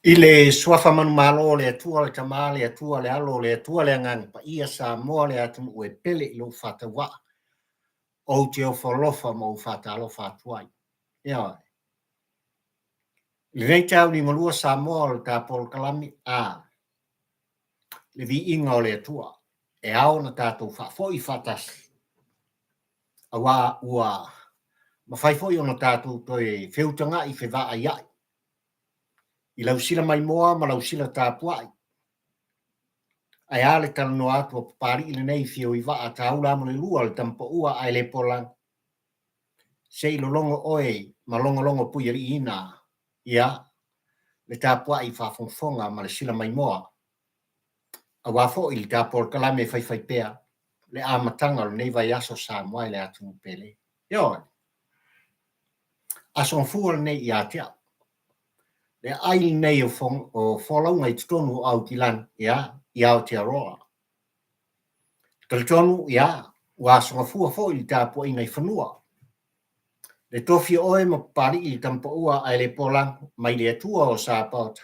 I le suafa manumalo le atua le tama le atua le alo le atua le angang pa ia sa moa le atu ue pele i lo fata wa o te o folofa mo fata alo fatuai. Ia. Le rei tau ni malua sa moa le tāpol kalami a le vi inga o le atua e ao na tātou fo i fatasi. A wā ua mawhai fo i ona tātou toi whiutanga i whewha ai ai. I lau sila mai moa ma lau sila tāpuai. Ai ale tala no atu o pari ile nei fio i waa taula mo le lua le tampo ua ai le polang. Se ilo longo oe ma longo pui ri ina. Ia, le tāpua i whafonfonga ma le sila mai moa. A wafo i le tāpor kalame whai pea. Le amatanga le nei vai aso sa moai le atu pele. Ia, aso fua le nei i atia. Le ai nei o wholaunga i tutonu au kilan. Ia, i au te aroa. Talitonu, ia, wa songa fua fo i tāpua i nei whanua. Le tofi oe ma pari i tampo ua ai le polang mai le atua o Sapota.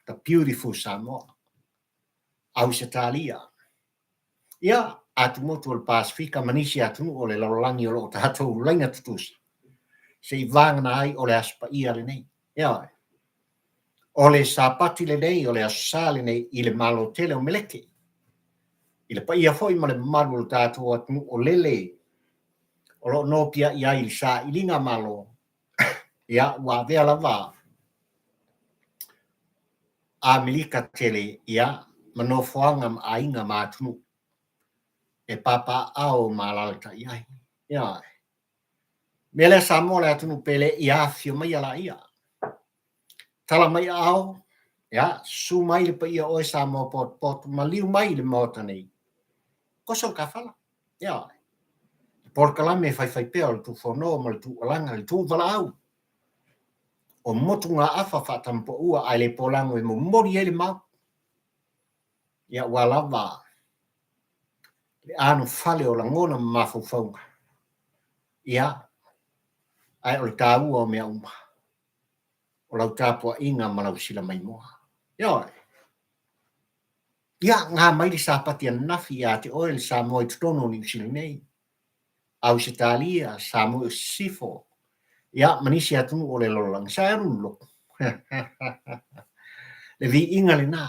The beautiful Samoa. Au se talia. Ia, atu motu o le Pasifika manisi atu o le laulangi o lo tātou lainga tutusi. Se i vangana ai o le aspa ia le nei. Ia, o le sapati le nei o le asosale nei i le malo tele o meleke. I le pa ia foi ma le maru o tātou atu o lele. O lo nopia ia i sa i linga malo. Ia, wa vea lava. A milika tele, ia, manofoanga ma ainga matunu. E papa au malalta iai. Ia. Mele Samoa le atunu pele ia fio mai ala ia. Tala mai au, ia, su mai le pa ia oe Samoa pot, ma liu mai le mota nei. Koso ka fala. Ia. Porkalame fai peo le tu fono ma le tu alanga le tu vala au. O motu ngā afa whatampo ua ai le polango e mo mori e le mau. Ia walawa. Le anu fale o la ngona mafu faunga. Ia. Ai o le tāua o mea uma. O lau tāpua inga ma lau sila mai moa. Ia. Ia ngā mairi sāpati a nafi ia te oe le Samoa i tutono ni usili nei. Au se talia, Samoa i sifo. Ia manisi atunu o le lolang. Sa erun lo. Le vi inga le nā.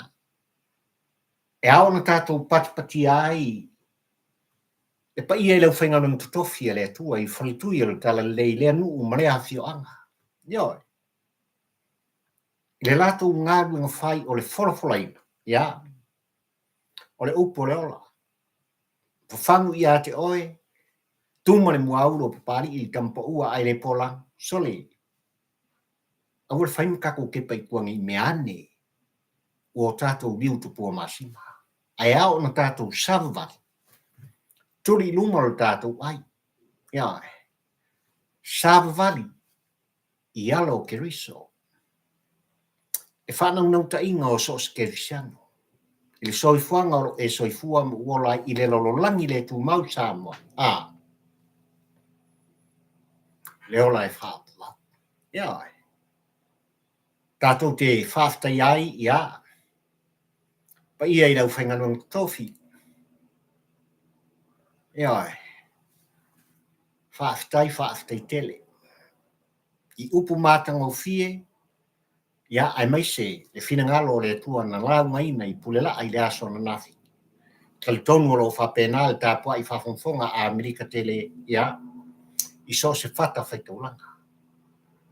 E au na tātou patipati ai. E pa ia i lau whainga nung tutofi le atua i whalitui le tala lei le anu o marea hawhio anga. Ia. Le lato ngāru ngā whai o le wholafolaina. Ia. O le upo le ola. Whangu ia te oe. Tuma le muauro papari i tampa ua ai le pola. Sole. Au le whainga kako kepa i kuangi meane. O tātou liu tupua masima. Ai au na tātou savavali. Turi luma le tātou ai. Ia. Savavali. I alo ke riso. E whanau nau ta inga o sos ke risiano. I le soifuanga o e soifua uola i le lololangi le tu mau Samoa. Le ola e whaapua. Ia. Tātou te whaafta iai, ia. Pa ia i lau whainganuang tofi. Ia. Whaaftai tele. I upu mātanga o fie, ia ai mai se, le whinangalo le tua na lau maina i pulela ai le aso na nafi. Talitonu o lo whapena le tāpua i whafonfonga a Amerika tele, ia, i so se whata whaitaulanga.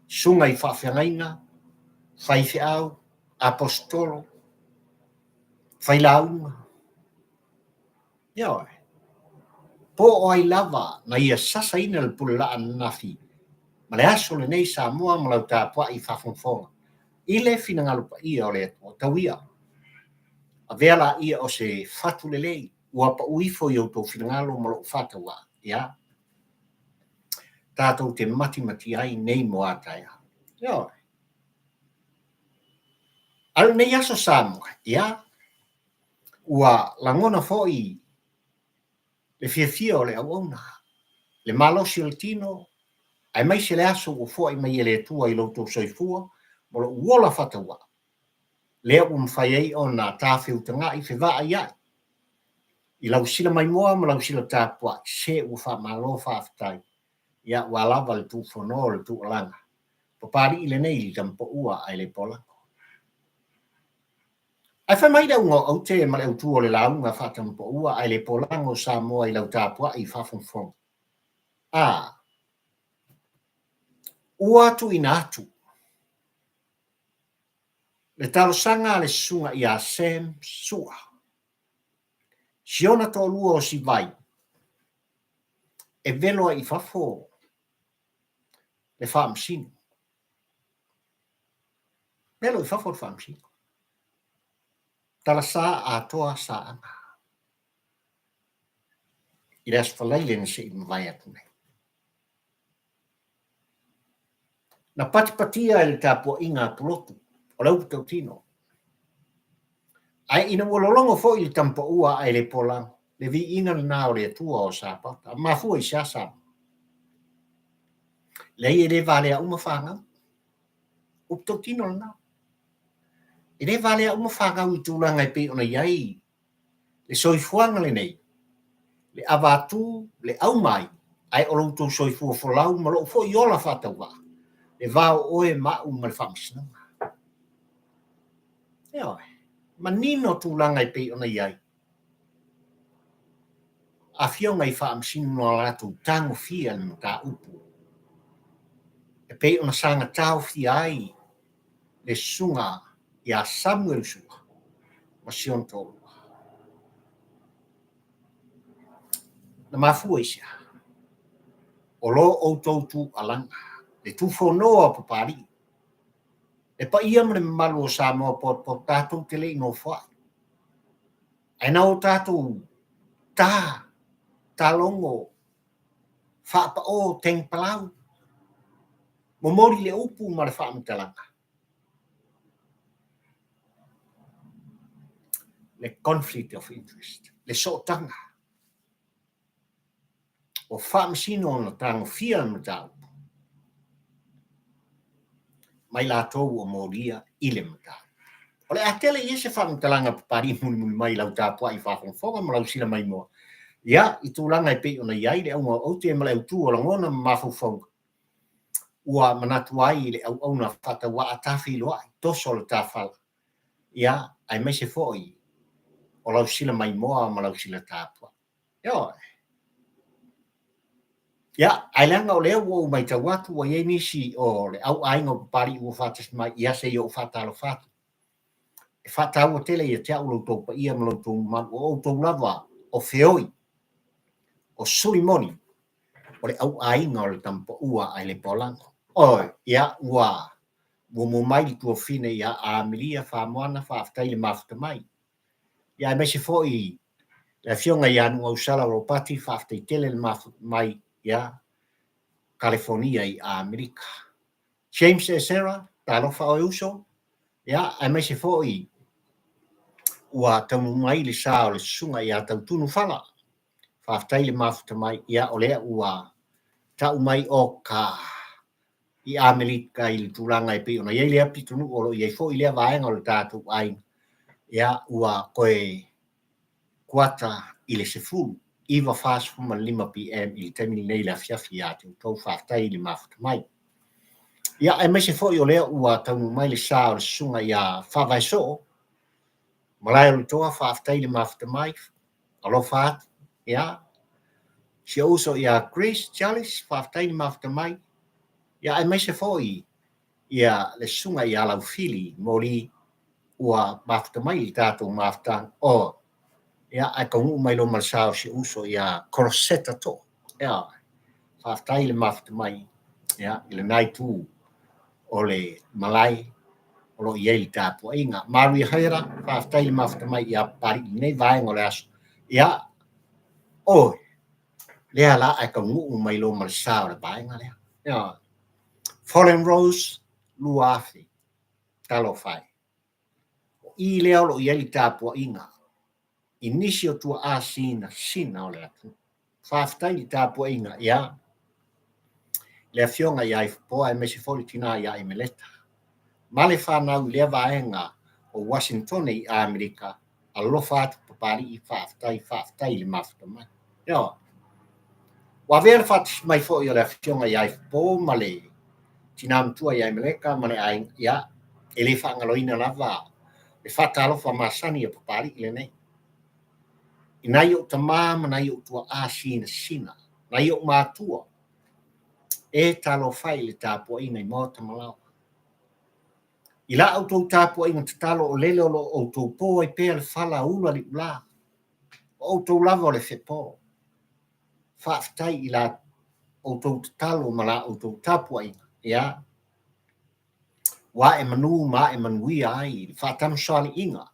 Sunga i whawhiangainga, whaifi au, apostolo, whailaunga. Ia. Po o ai lava na ia sasa ina le pulela na nafi. Ma le aso le nei Samoa ma lau tāpua i whafonfonga. I le whinangalupa ia o le o tauia. A vela ia o se whatu le lei. Ua pa uifo i au tau whinangalo ma lo whatawa. Ia. Tātou te mati ai nei mo ataia. Ia. Al nei aso Samoa. Ia. Ua langona foi le fia o le auona. Le malosi o le tino. Ai mai se le aso o foi mai le tua i lo tau soifua. Mo lo uola whatawa. lea mawhai o nā tāwhiu tanga I whewaa iai. I lau sila mai moa ma lau sila tāpua se ua whamalo whaafitai. Ia walawa le tu whono le tu alanga. Papari ile nei li tampo ua ai le pola. Ai whamai dau ngō au te ma le au tua le launga whatampo ua ai le polango sa moa I lau tāpua I whafongfong. Ua tu ina atu. Le Talosaga le sunga I a Sam sua. Siona to lua o Sivai. E Velo I Fafo. Le Faamasino. Velo I Fafo le Faamasino. Talasa a toa Saaga. I le asfalaile na se I mawai atu nei. Na patipatia le tāpua inga pulotu. O lau tautino. Ai ina wololongo fo I tampo ua ai le polang. Le vi inga na o le tua o sapata. Mafua I siasa. Le I le Valea uma Fanau. Up tautino na. I le Valea uma Fanau I tūlanga I pe ona iai. Le soifuanga le nei. Le avatu, le au mai. Ai o loutou soifua folau ma lo fo I ola whataua. Le vao oe mau ma le Faamasino. Eoi. Manino tūlanga I pe ona iai. A fionga I Faamasino no latu tango fia na ta upu. E pe ona sanga tau fia ai. Le sunga ia Samuel sua. Ma sion tolu. Na mafua isia. O lo o tautu alanga. Le tu whonoa papari. E pa ia mre malu o Samoa po tātou te lei no whai. Ai na o tātou tā longo whaapa o teng palau. Mo mori le upu ma le whaamitalanga. Le conflict of interest. Le sootanga. O Faamasino na tango fia na tau. Mai lātou o moria ile matau. O le atele I se whaamitalanga papari muni mai lau tāpua I whawhongfonga ma lau sila mai moa. Ia, I tūlanga I pe ona iai le aunga o te ma le autu o langona mawhauwhonga. Ua manatu ai le au na whata wa atafi loa I toso le tāwhala. Ia, ai mai se foi o lau sila mai moa ma lau sila tāpua. Ia, ai langa o leo o mai tawatu o iei nisi o le au ainga o papari ua whatas mai ia se i o whatalo whatu. E whatau o tele I te au loutou pa ia ma loutou manu o tou lava o whioi. O surimoni o le au ainga o le tampa ua ai le polanga. Oi, ia ua mo mai li tua fine ia a milia whamoana whaaftai le mafuta mai. Ia me se foi le fionga ia nu au sala o pati whaaftai tele le mafuta mai ia California I Amerika. James e Sarah, talofa o uso, ia me se foi ua tamu mai le sa o le sunga ia tau tunu whanga. Whaaftai le mafuta mai ia o lea ua tau mai o ka I Amerika I le tūlanga I pe ona iei lea pitunu o lo iei fo I lea vaenga o le tātou ai. Ia ua koe kuata I le sefulu. Iwa whaasfuma 5 PM I le temini nei le afiafi a te tau whaaftai le mafuta mai. Ia e me se fo I o lea ua taunu mai le sa o le sunga ia whawaiso. Malai o le toa whaaftai le mafuta mai. Alo whaat. Ia. Si uso ia Grace Chalice whaaftai le mafuta mai. Ia e me se fo ia le sunga ia lau fili mori ua mafuta mai I tātou mafuta o. Ia ai kaungu mai lo malsao si uso ia koroseta to. Ia. Whaaftai le mafuta mai. Ia I le nai tū o le malai o lo iei tāpua inga. Maria Heira whaaftai le mafuta mai ia pari nei vaenga o le aso. Ia. Oi. Lea la ai kaungu mai lo malsao le vaenga lea. Ia. Fallen Rose luafi. Talofai. I lea lo iei tāpua inga. Inisio tua a sina o le atu. Whaaftai I tāpua inga, ia. Lea fionga ia I poa e mesi foli tina ia I meleta. Male whanau lea vaenga o Washington i Amerika alofa atu papali i whaftai le mafta mai. Ia. Wa ver fat mai fo i le fionga iai po male tinam tua iai meleka male ai ia ele whaangaloina lava e whatalo Faamasani e papali i le nei. Inai o tamama na i o tua asina sina na i o mātua e talo fai le tāpua ina i mōta malau. I la au tau tāpua ina te talo o lele o tau pō ai pēr le whala ula li ula. O tau lava o le whepō. Whaftai i la o tau te talo ma la o tau tāpua ina. Ia. Wa e manu ma e manuia ai. Whatamu soali inga.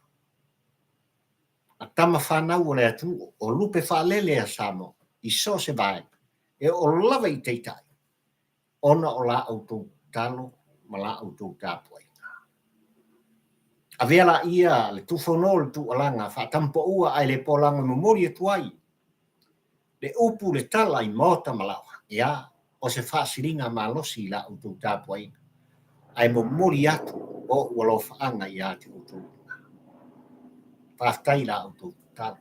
A tama Fanau o le atu o lupe whaalele a Samo. I so Sivai. E o lava i teitai. Ona o la o tau talo ma la o tau tāpua ina. A vela ia le tufono le tu alanga whatampo ua ai le polanga memori tuai. Le upu le tala i mota malawa. Ia, o se whaasiringa malosi la o tau tāpua ina. Ai memori atu o walofa anga i ati o tau. Whaftai la o tau tala.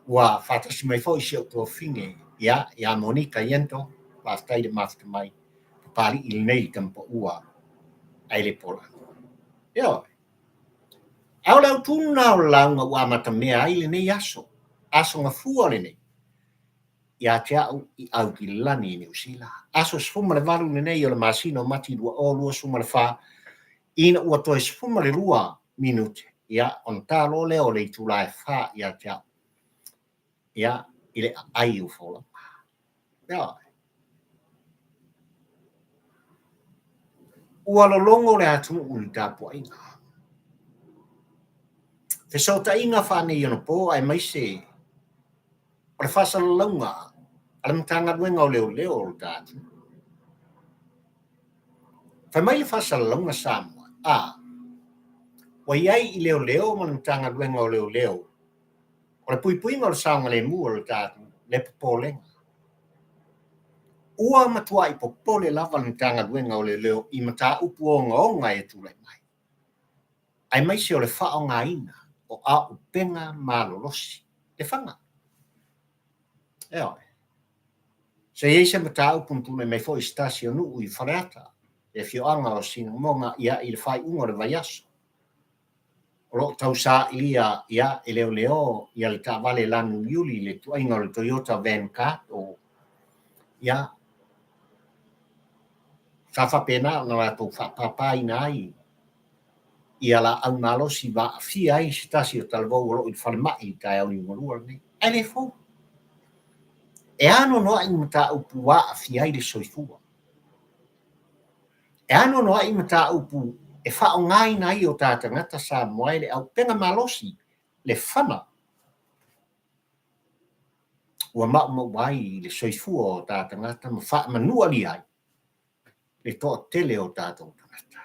Ua whatasi mai fo isi o tau finge. Ia Monika iento. Whaftai le mafta mai. Pali il nei tampo ua ai le polanga. Ia. Au lau tuna o launga ua matamea ai le nei aso. Aso nga fua le nei. Ia te au i au ki lani ni usila. Aso sfuma le varu le nei o le masino mati lua o lua suma le wha. Ina ua toi sfuma le lua minute. Ia on talo leo le itulai wha ia te au. Ia ile ai u fola. Ia. Ua lolongo le atu uli tapua inga. Fesauta inga whane i ono po ai maise. O le whasala launga. Ala mtanga duenga o leo o tātu. Whai mai le whasala launga Samoa. Wa iai i leo ma le mtanga duenga o leo. O le puipuinga o le saunga le mua o le tātu. Le popolenga. Ua matua i popole lava le mtanga duenga o leo i mata upu o onga e tūlai mai. Ai mai se o le wha o ngā ina o a upenga malolosi. Le whanga. Eo. Se eise mata upuntune mai fo i stasi o nuu i whareata. E fio anga o sina monga ia i le whai unga le vaiaso. O lo tau sa ilia ia e leo ia le ta vale lanu yuli le tuainga o le Toyota van car o ia whawhapena na rato whapapai na ai. Ia la au nalosi va fia ai stasi o talvo o lo i whalemai tai au i ngorua ni. Ai le fo. E ano noa i mata upu wa a fia i le soifua. E ano noa i mata upu e wha o ngai na i o tāta ngata sa moai le au penga malosi le whana. Ua mau wai le soifua o tāta ngata ma wha manua li ai. Le toa tele o tāta ngata.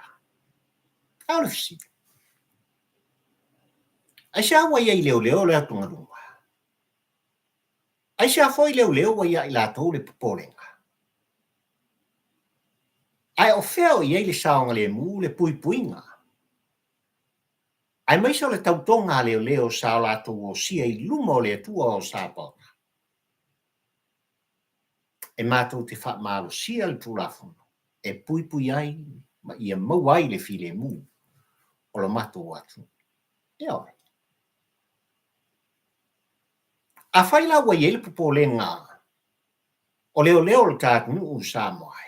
Au le fisi. Ai sa wai ai leo le atunga runga. Ai sa foi leo wai ai la tau le popolenga. Ai o feo i le saonga le mu le puipuinga. Ai mai so le tautonga leo sa la tau o sia i lumo le tua o sapota. E mātou te wha mālo sia le tūlafono. E puipui ai ma ia mau ai le file mu o lo mātou atu. Eo. A whaila wai ele popolenga o leo le tātu nu sa moai.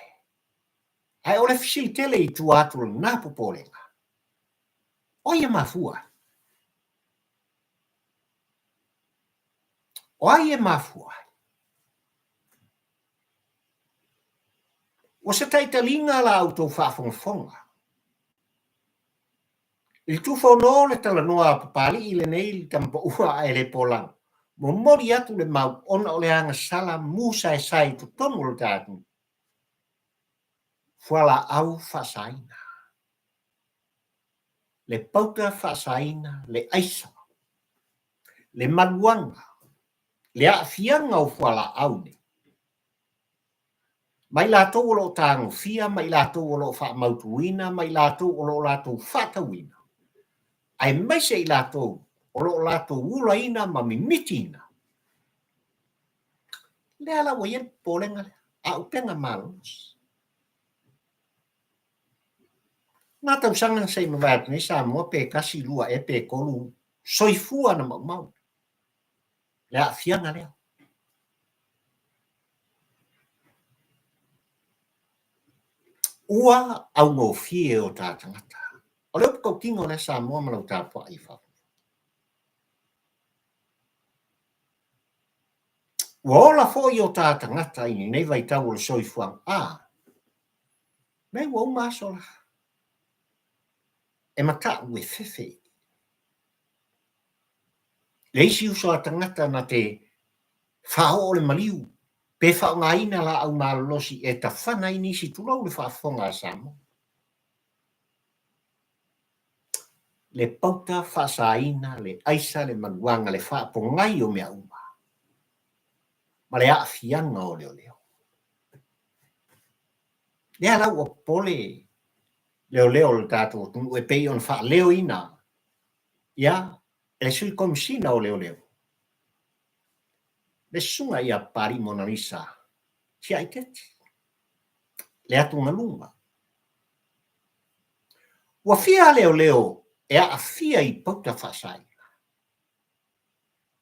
Ai o le fisilitele i tu atu na popolenga. O ia mafua. O ia mafua. O se taitalinga la auto whafonga. Il tufono le talanoa papali i le nei tampo ua e le polang. Mo mori atu le mau ona o le anga sala musa e sai tu tono le tātu. Fuala au whasaina. Le pauta whasaina, le aisa. Le maluanga. Le aafianga o fuala au ne. Mai lātou o lo tāngo fia, mai lātou o lo wha mautuina, mai lātou o lo lātou whatawina. ai mai se i lātou, o lo lātou ula ina ma mi mitina. Le ala wa yen polenga le, a upenga malos. Nga tau sanga sei mawat ni sa mo pe kasi lua e pe kolu soifua na mau. Le a fianga lea. Ua au ngō fie o tā tangata. O leo kau kingo le sa mua malau tā pua i Fafo. Ua ola fo i o tā tangata ini nei vai tau o le soifuang. Nei ua umasola. E mata ue fefe. Le isi uso a tangata na te whao o le maliu. Pe whao ngā ina la au malolosi e ta whana ini si tulau le whaafonga a samo. Le pauta whaasaina, le aisa, le manuanga, le whaapongai o mea uma. Ma le a fianga o leo leo. Le ala ua pole leo leo le tātou tunu e pei on wha leo ina. Ia, le sui komisina o leo leo. Le sunga ia pari Mona Lisa. Si ai teti. Le atu ngalunga. Ua fia leo leo e a fia i pauta whaasai.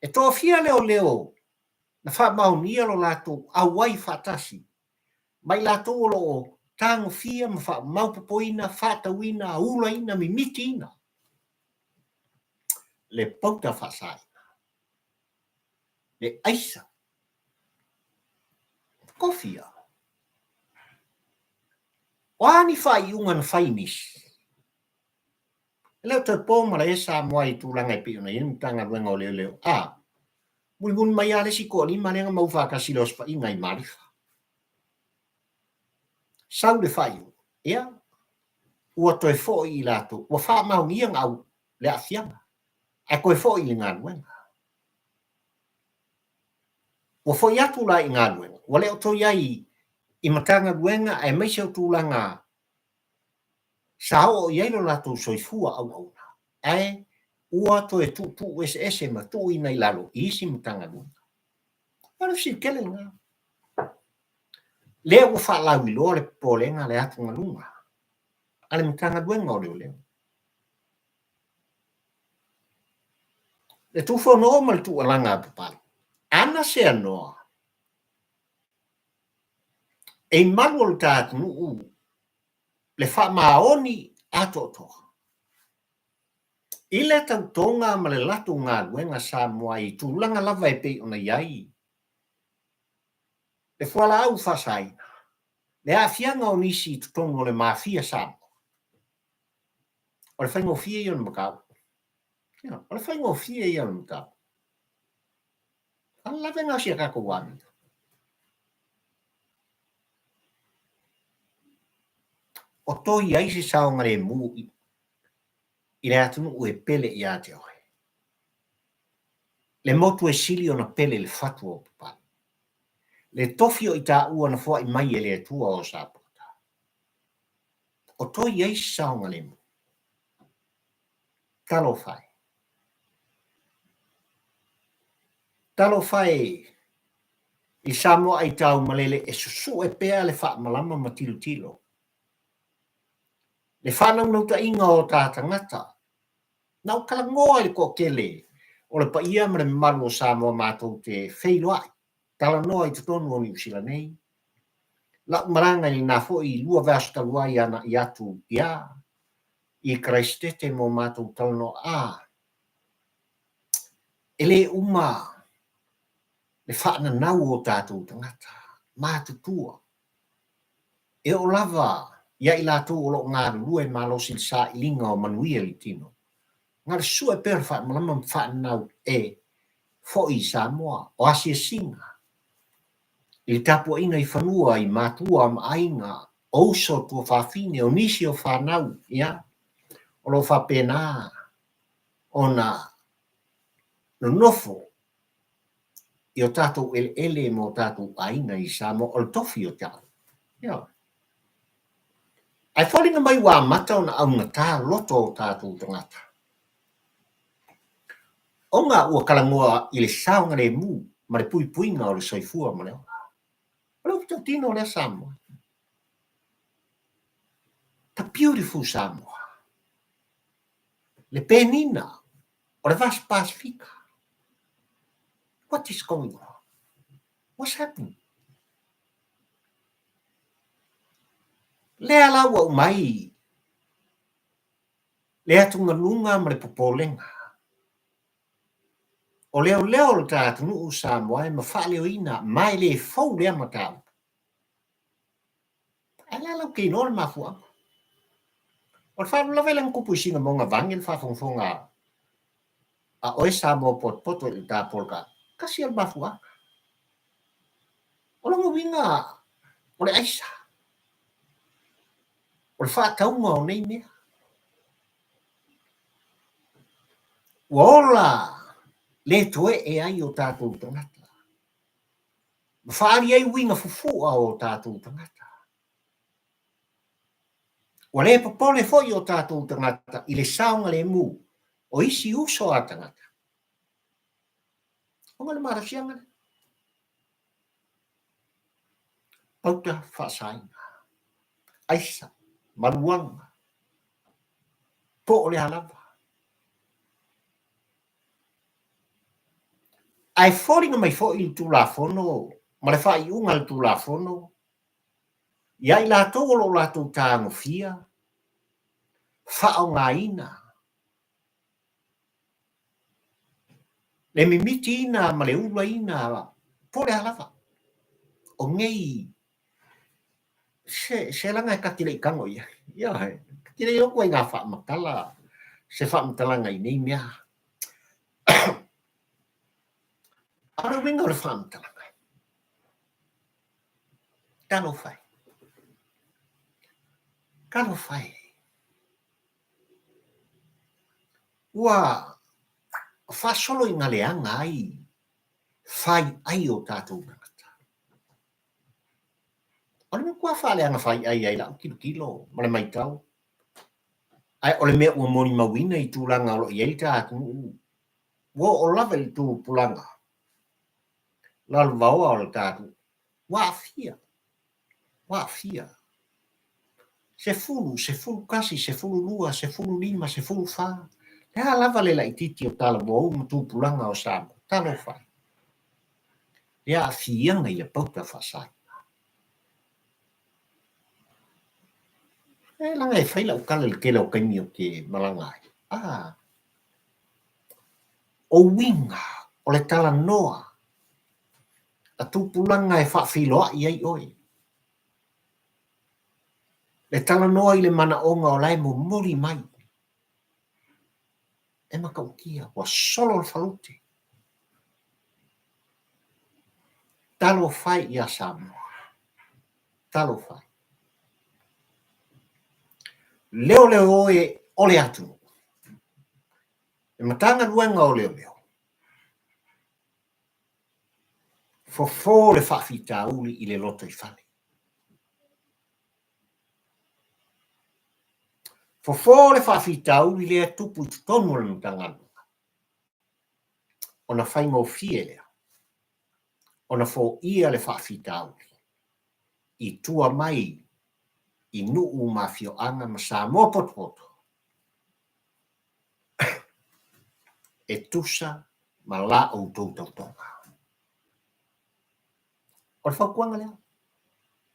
E toa fia leo leo na wha maunia lo lātou awai whaatasi. Mai lātou lo tango fia ma wha maupopoina, whaatauina, aulaina, mimitina. Le pauta whaasai. Le aisa. Kofia. Wani whai ungan whainis. Leo te pōmara e sa moa i tūranga i piuna i tanga ruenga o leo leo. Mun mai ale si ko lima lenga mau whakasi los pa ingai marifa. Sau le whai. Ia. Ua toi fo i lato. Ua wha mau ngiang au le a fianga. A koe fo i ngā ruenga. Ua fo i atu la i ngā ruenga. Ua leo toi ai i matanga ruenga ai mai seu tūranga sao o ielo lato soifua au au. Ai ua to e tu ese ma tu ina i lalo isi mutanga ruenga. Ano si kele nga. Lea ua wha lau i loa le polenga le atu nga lunga. Ale mutanga ruenga o leo leo. Le tu whanau mal tu alanga apapali. Ana se anoa. E malu o tātu nuu. Le wha maoni ato toa. I le tau tonga ma le latu ngā ruenga sa mua i tūlanga lava e pei ona iai. Le whala au whasaina. Le a fianga o nisi i tutongo le mafia sa mua. O le whaingo fia i ona makau. O le whaingo fia i ona makau. Ala lawe ngā sia kako wami. O toi ai se sao ngare mu i le atunu ue pele i ate oe. Le motu e sili ona pele le fatu o papa. Le tofio i tā ua na fua i mai e le atua o sāpota. O toi ai se sao ngare mu. Talo fai. Talo fai i Samoa ai tau malele e susu e pea le wha malama ma tilo tilo. Le whanau nau ta inga o tā tangata. Nau kalangoa i ko kele. O le pa ia mre malu o Samoa mātou te wheiloai. Tala noa i tutonu o New Zealand nei. La maranga i nā fo i lua vasta luai ana i atu ia. I Christete mo mātou tala noa ele uma. Le whaana nau o tātou tangata. Mātutua. E o lava. Ia i lātou o lo ngā rue mālosi sa i linga o manuia li tino. Ngā sua e pēr wha malama whaanau e fo i Samoa o asia singa. I tapua inga i whanua i mātua ma ainga ouso tua whawhine o nisi o Fanau. Ia. O lo whapena o na no nofo i o tātou ele mo tātou ainga i Samoa o le tofi o tātou. Ia. Ai whalinga mai wā mata o na au na tā loto o tātou tangata. Onga ua kalangoa i le saonga le mu, ma le puipuinga o le soifua ma leo. Alo tau tino le Samoa. The beautiful Samoa. Le penina, o le vast Pacifica. What is going on? What's happening? Le ala ua umai, le atunga lunga ma le popolenga. O leo le tātunu Samoa e mawhaaleo ina, mai le fau lea matau. Ala lau kei nore mafua. O le wharu lawe lang kupu singa monga vangi le whafonga a oe Samoa poto i tā polka. Kasi al mafua. O longa winga o le aisa. O le whaataunga o nei mea. Wola le toe e ai o tātou tangata. Whaari ai winga fufua o tātou tangata. Wa le popole foi o tātou tangata i le saonga le mu o isi uso a tangata. Onga le marasianga. Pauta whaasainga. Aisa, maruanga. Po o le halawa. Ai fōringa mai fo i tu la fono, ma le whai unga i tu la fono. Ia i la tōlo la tō tāngo fia. Whao ngā ina. Le mimiti ina, ma le ula ina, po le halawa. O ngei, se langa e kakile i kango ia. Ia he, kakile i oku ai ngā whaamatala. Se whaamatala ngai nei mea. Ara winga o le whaamatala ngai. Kano whai. Kano whai. Ua, whaasolo i ngā leanga ai. Whai ai o tātou ngata. Ole me kua whaaleanga whai ai lau kilo, ma le maitau. Ai ole mea ua moni mawina i tūlanga o lo i eita tātou. Wo o lava i tū pulanga. Lalu vaoa o le tātou. Wafia. Se fulu kasi, se fulu lua, se fulu lima, se fulu wha. Le ha lava le lai titi o tala mo o tū pulanga o Samoa. Talo whai. Le a fianga i le pauta whasai. E langa e whaila o kala le kele o kaimi o ke malangai. O winga, o le tala noa. A tū pulanga e whaafiloa i ai oi. Le tala noa i le mana onga o lai mo mori mai. E makaukia, wa solo le falute. Talo fai i a Samoa. Talo fai. Leo oe ole atu. E matanga luenga o leo. Fofo le whaafita uli i le loto i whale. Fofo le whaafita uli le tupu i tonu le mtanganu. Ona whai ngō fie lea. Ona fo ia le whaafita uli. I tua mai i nuu mafio anga ma Samoa poto. E tusa ma la o tautonga. O le whakuanga lea.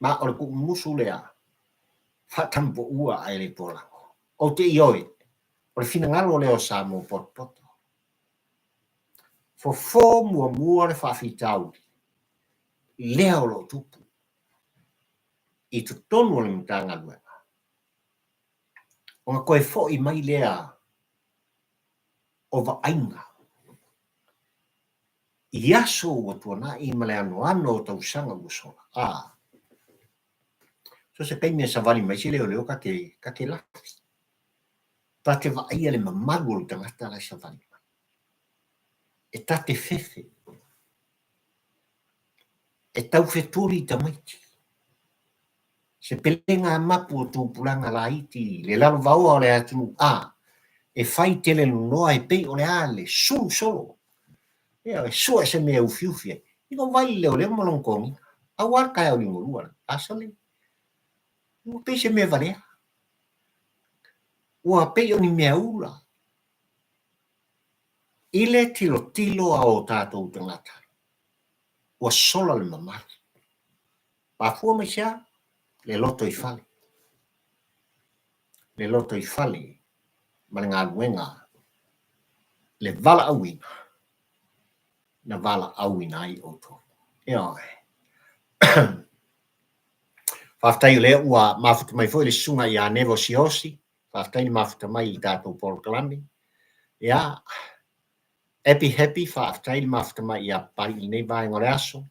Ma o le musu lea. Whatampo ua ai le polango. O te ioi. O le finangalo leo Samoa poto. Fofo mua le whaafita uli. Leo lo tupu. I tu tonu le mtanga luenga. O nga koe fo i mai lea o va ainga. I aso o tuana i male ano o tausanga usona. So se kaimea sa vali mai si leo kake lafi. Tate va aia le mamaru o tangata la sa vali mai. E tate fefe. E tau feturi tamaiti. Se pelenga mapu o tūpulanga la iti, le lalo vaua o le atu, e fai tele noa e pe o le ale sul solo e sua se me ufiufia i go vai le mo kongi a war ka o lingo lua asali o pe se me Valea o pe o ni me ula ile tilo a o tatou tangata o sola le mama pa fu me sia le loto i fale ma ngā luenga le vala awina na vala awina ai o to ia Whaftai lea ua mafuta mai foi le sunga ia nevo siosi, whaftai mafuta mai i tātou polokalami. Ia, happy, whaftai mafuta mai ia pari i nei vai ngore aso,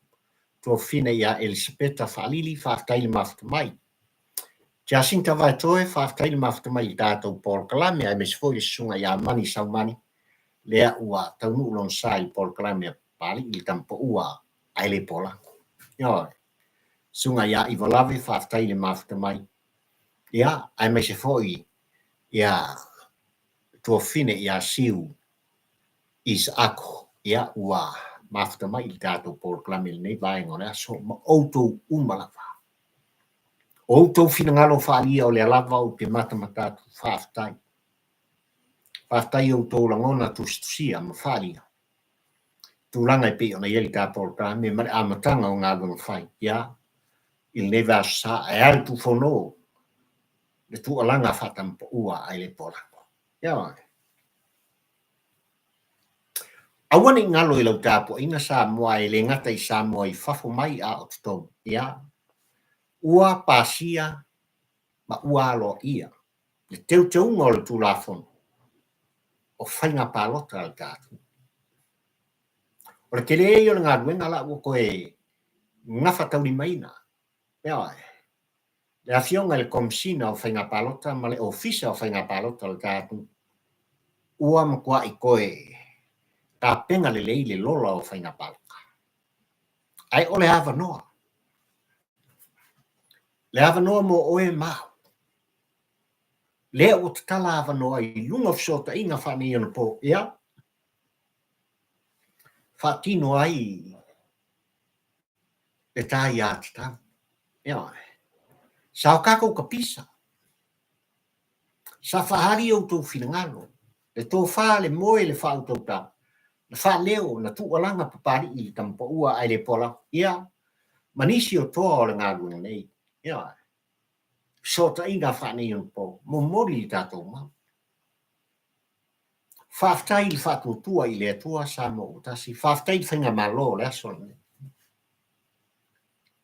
tua fine ia Elisabeta whaalili, whaftai mafuta mai. Jacinta vai toe, whaftai mafuta mai i tātou polokalami, ai mes foi le sunga ia mani sau mani, lea ua taunu ulon sa i polokalami a pari i tampo ua ai le pola. Ia, sunga ia i valawe whaftai le mafuta mai. Ia, ai mai se foi ia tua fine ia siu is ako ia ua mafuta mai i tātou polokalami nei vai ngore aso ma outou umalawa. Outou fina ngalo whaalia o le alava o te matamata tu whaftai. Whaftai outou langona tu stusia ma whaalia. Tūlanga i pe ona ieli tā polokalami ma amatanga o ngā gunga whai. Ia, il neva sa e ari tu whono le tu alanga whatampo ua ai le polango. Ia, awane ngalo i lau tāpo ina sa mua e le ngata i sa mua i Fafo mai a o tutou. Ia, ua pasia ma ua alo ia. Le teu ngolo tu la fono. O whainga pālota al tātu. O le kele e o le ngā ruenga la ua koe ngafa tauri maina. Ia, le afionga le komsina o whainga pālota ma le ofisa o whainga pālota al tātu. Ua makua i koe ta penga le leile lola o whainga pālota. Ai o le hava noa. Le hava noa mo oe mau. Le o te tala hava noa i lunga fsota inga whani i po. Ia. Whatino ai le tā i ati tau. Ia. Sao kako ka pisa. Sa whahari au tō whingalo. Le tō wha le moe le wha au tō tā. Le wha leo na tu alanga papari i tampa ua ai le pola. Ia. Manisi o toa o le ngāruna nei. Ia. Sota inga whani i po. Mo mori i tātou mau. Whaftai i whatu tua i le atua sa mo utasi. Whaftai i whinga malo le aso ne.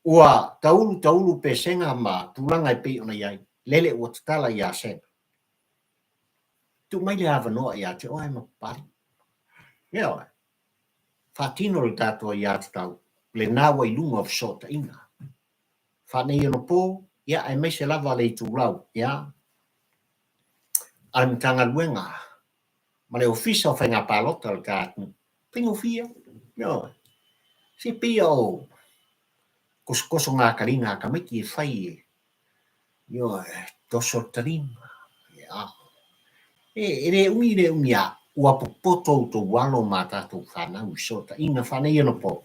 Ua taulu pe senga ma tulanga i pe ona iai. Lele ua tatala i a senga. Tu mai le hava noa i ate oai ma pari. Ia oai. Whatino le tātua i ate tau. Le nawa i lunga of sota inga. Whanei ono po. Ia ai mai se lava le i tūlau. Ia. Alimtanga luenga. Ma le ofisa o whainga pālota le kātu. Pingo fia. Ia oai. Si pia o. Koso ngā karinga ka miki e whai e. Ia oai. Doso tarima. Ia. E re ungi a ua popoto to walo ma tātou Fanau sota inga whanei ana po.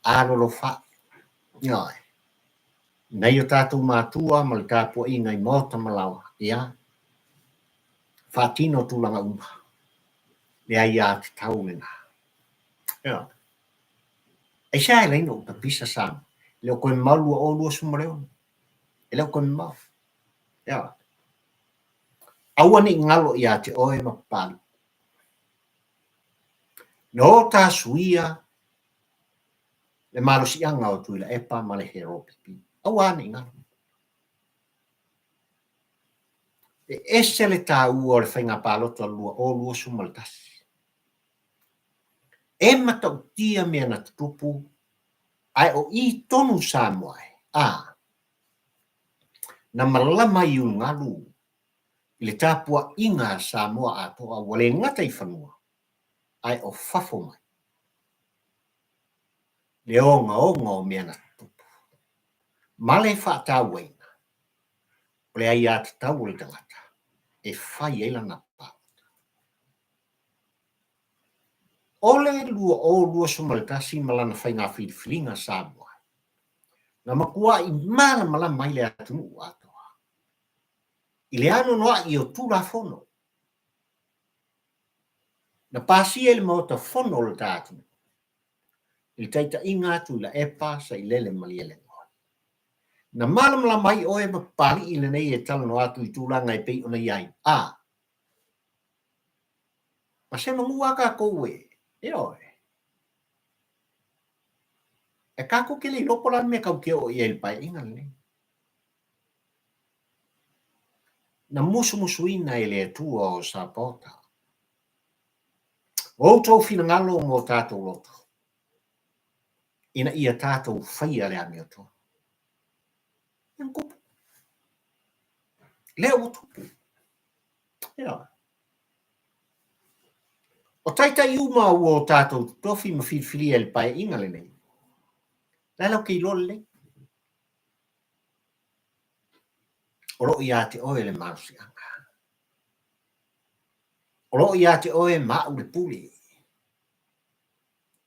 Arolo wha. Ia. Nei o tātou mātua ma le tāpua inga i mota malawa. Ia. Whatino tūlanga uma. Lea ia te taulena. Ia. Ai sa e reino ta pisa sama. Leo koe malua o lua sumareo. E leo koe mau. Ia. Awane ngalo ia te oe mapali. No tā suia le marosi anga o tuila epa ma le hero pipi. Awane ngalo. E ese le tā ua o le whainga pālota lua o lua sumaltasi. E matautia mea na tupu ai o I tonu Samoa. Na malama I ngalu. Le tāpua inga Samoa atoa wale ngata I whanua. Ai o Fafo mai. Le onga o mea na tupu. Male whaatau weina. Le ai ati tau le tangata. e fai e lana pa. Ole lua sumaltasi malana fai ngā whiwhiringa Samoa. Na makua I mala mai le atunu atoa. I le ano noa I o tūra fono. Na pasi e le mauta fono le tātunu. I taita inga atu la epa sa I lele maliele ngoa. Na mala mai oe ma pari I le nei e tala no atu I tūranga I pei ona iai. Ma se mangua ka koue. E oe. E kako ke le lopola me kau ke o I el pai inga le. Na musuina e le tua o sa pota. O tau fina ngalo mo tātou loto. Ina ia tātou whaia le ame o tō. Ian kupu. Leo o tupu. Ia. O taita iuma ua o tātou tofi ma whiwhiri e le pai inga le nei. Lalo ki lole. O lo ia te oe le mausi anga. O lo ia te oe mau le puli.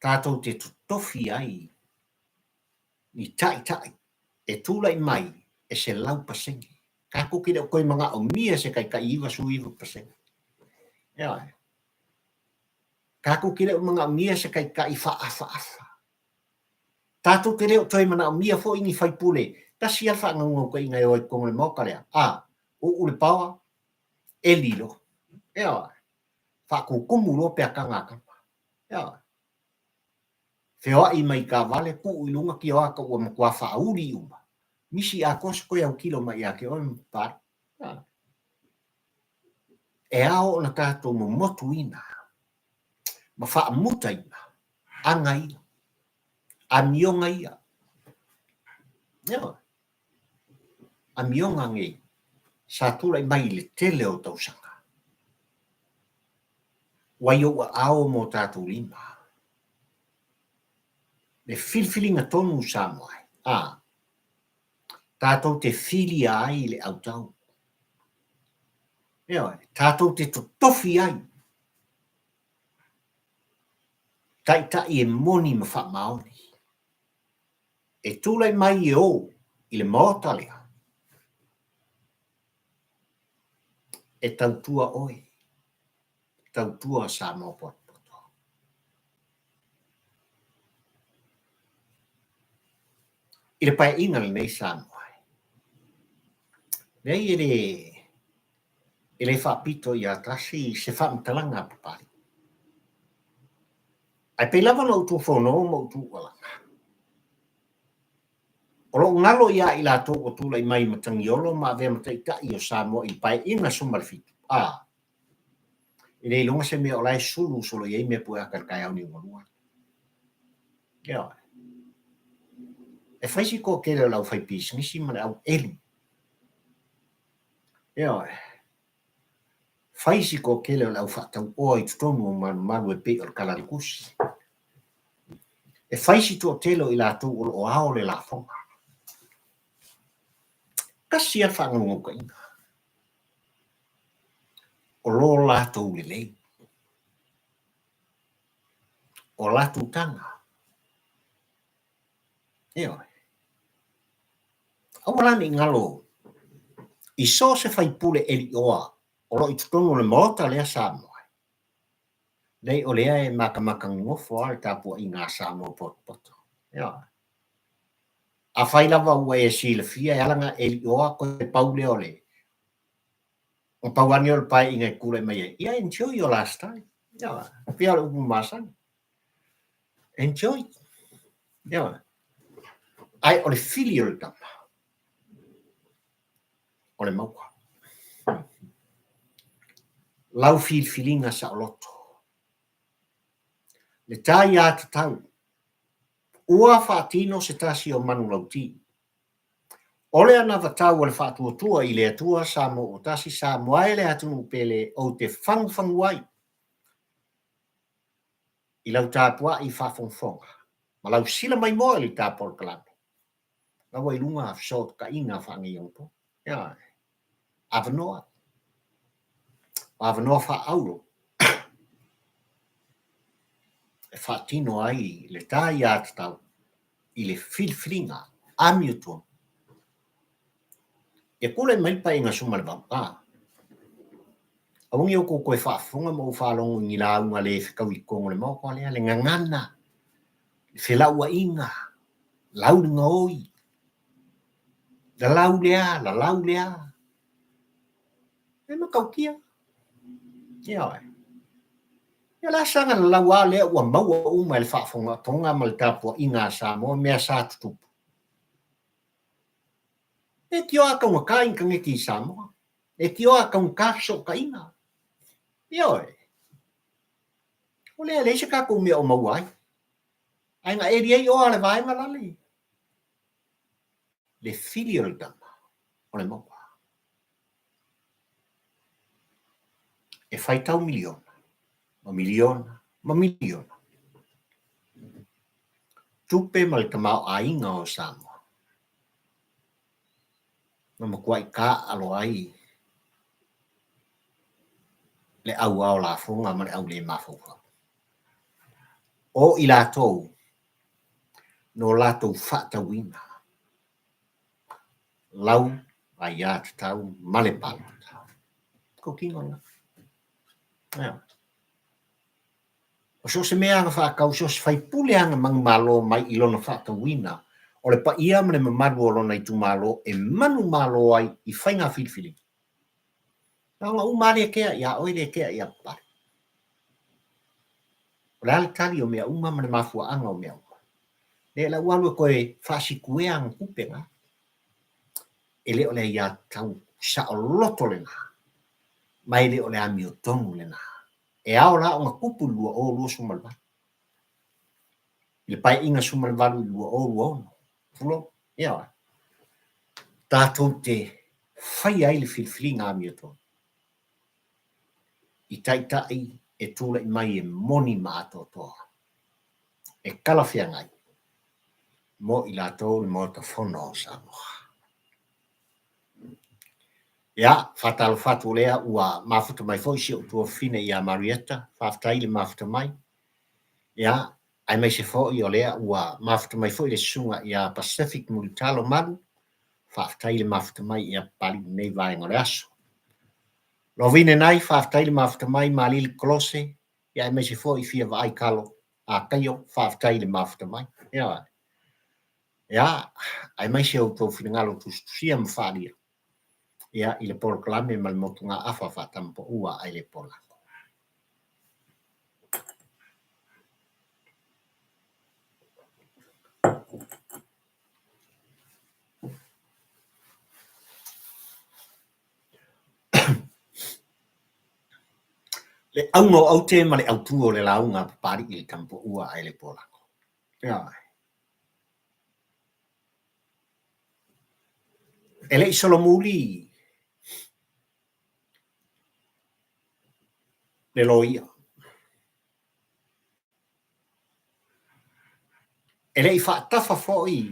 Tātou te tofi ai. Ni tai. E tūlai mai. E se lau pasengi. Kako kire o koe mga o mia se kai iwa su iwa pasengi. Ia. Kako kire o mga o mia se kai whaafa. Tātou kire o toi mana o mia fo ini whai pule. Tasi alfa ngango ko inga oi kongo le moka lea. O ule pawa. E lilo. Ia. Whaku kumulo pe a kangaka. Ia. Whioa I mai ka vale ku ilunga ki o aka ua makua whauri uma. Misi a kosa koe au kilo mai a ke oi mpari. E ao na tātou mo motu ina. Ma wha muta ina. Anga ina. A mionga ia. Ia. A mionga nge. Sa tūlai mai le tele o tausanga. Wai o ao mo tātou lima. Le filfilinga tonu Samoa. Tātou te fili ai le au tau. Ia. Tātou te tofi ai. Tai e moni ma wha maoni. E tūlai mai I o I le maotalea. E tautua oi. Tautua sa maopoto. I le pai inga le nei Samoa. Nei e le whapito I atasi se whamtalanga papari. Ai pe lava no tu fono mo tu walanga. O lo ngalo ia I la tō o tūlai mai matangiolo ma vea mataita I o Samoa I pai inga sumalfitu. I le ilonga se mea o lai sulu solo iei mea pua karkai au ni ngonua. Ia. E whaisi ko kere lau whai pisi nisi mana au elu. Ia. Whaisi ko kere lau whatau oi tutonu manu e pe o kalarikusi. E whaisi tō telo I la tō o ao le la fonga. Kasi a whangongo ka inga. O lo la tō le lei. O la tō tanga. Ia. Awarani ngalo. I so se whai pule eri oa. O lo I tutonu le mota lea Samoa. Nei o lea e maka ngofo al tapua I ngā Samoa poto. Ia. A whai lava ua e sila fia e alanga eri oa ko e paule ole. O pauani o le pai inga kule mai e. Ia enjoy your last time. Ia. Pia le upu masang. Enjoy. Ia. Ai o le fili o le tama. O le mauka. Lau filinga sa o loto. Le tai a te tau. Ua whaatino se tasi o manu lauti. Ole ana vatau o le whaatuatua I le atua Samoa o tasi Samoa e le atunu pele o te whangwhangwai. I lau tāpua I whawhongwhonga. Ma lau sila mai moa li tāpol kalame. Lau ai lunga afsot ka inga whangi yongpo. Ia. Avanoa. Wawanoa whaaulo. E whaatino ai le tā i ātatau i le whilwhiringa amiutua. E kore mai pa inga suma le vapa. Aungi o koe whaafunga mo whaalongo ngi la unga le whikau i kongo le mauko alea le ngangana. Le whilaua inga. Lauringa oi. La lau lea. E makau kia. Ia oi. Ia la sanga la lau a lea ua maua uma le whaafunga tonga ma le tapua inga sa mo mea sa tutupu. E tio a kaunga ka inga ngeki i sa moa. E tio a kaunga ka so ka inga. Ia oi. O lea leise ka kou mea o maua ai. Ai nga eri ai o ale vaenga lali. Le fili o le dama. O le maua. E whaitau miliona. Ma miliona. Tupe ma le tamau a inga o Samoa. Na makuai ka alo ai. Le au au la fonga ma le au le mafufa. O i lātou. No lātou whata wina. Lau ai āt tau male palata. Ko kinga. Ia. O so se mea nga whakau so se whaipule anga mang malo mai ilona whata wina. O le pa ia mle mamadu o lona i tu malo e manu malo ai i whainga whilwhili. Nga umare kea ia oile kea ia pare. O le ale tali o mea uma mle mafua anga o mea uma. Le la walu koe whasikue anga kupenga. E le o le ia tau sa o loto le nga. Mai le o le ami o tonu le nga. E ao la o nga kupu lua o lua sumalwa. Le pai inga sumalwalu lua o lua ono. Fulo, ia wa. Tātou te whai ai le whilwhili ngā ami o tonu. I taitai e tūla i mai e moni maato toa. E kalawhia ngai. Mo i lātou le mo ta Fanau Samoa. Ia, whatalo whatu lea ua mafuta mai fo isi o tua fine i a Marietta, whaftai le mafuta mai. Ia, ai mai se fo i o lea ua mafuta mai fo i le sunga i a Pacific Mulitalo Madu, whaftai le mafuta mai i a pali nei vai ngore aso. Lo vine nai whaftai le mafuta mai mali le kolose, ia ai mai se fo i fia vai kalo a kaio whaftai le mafuta mai. Ia, ia, ai mai se o tua fine ngalo tusia mwharia. Ia i le poloklame ma le motunga afa whatampo ua ai le pola. Le auno au te ma le autuo le launga pari i le tampo ua ai le pola. Ia. E le isolo muli le loia. E le i whaatafa foi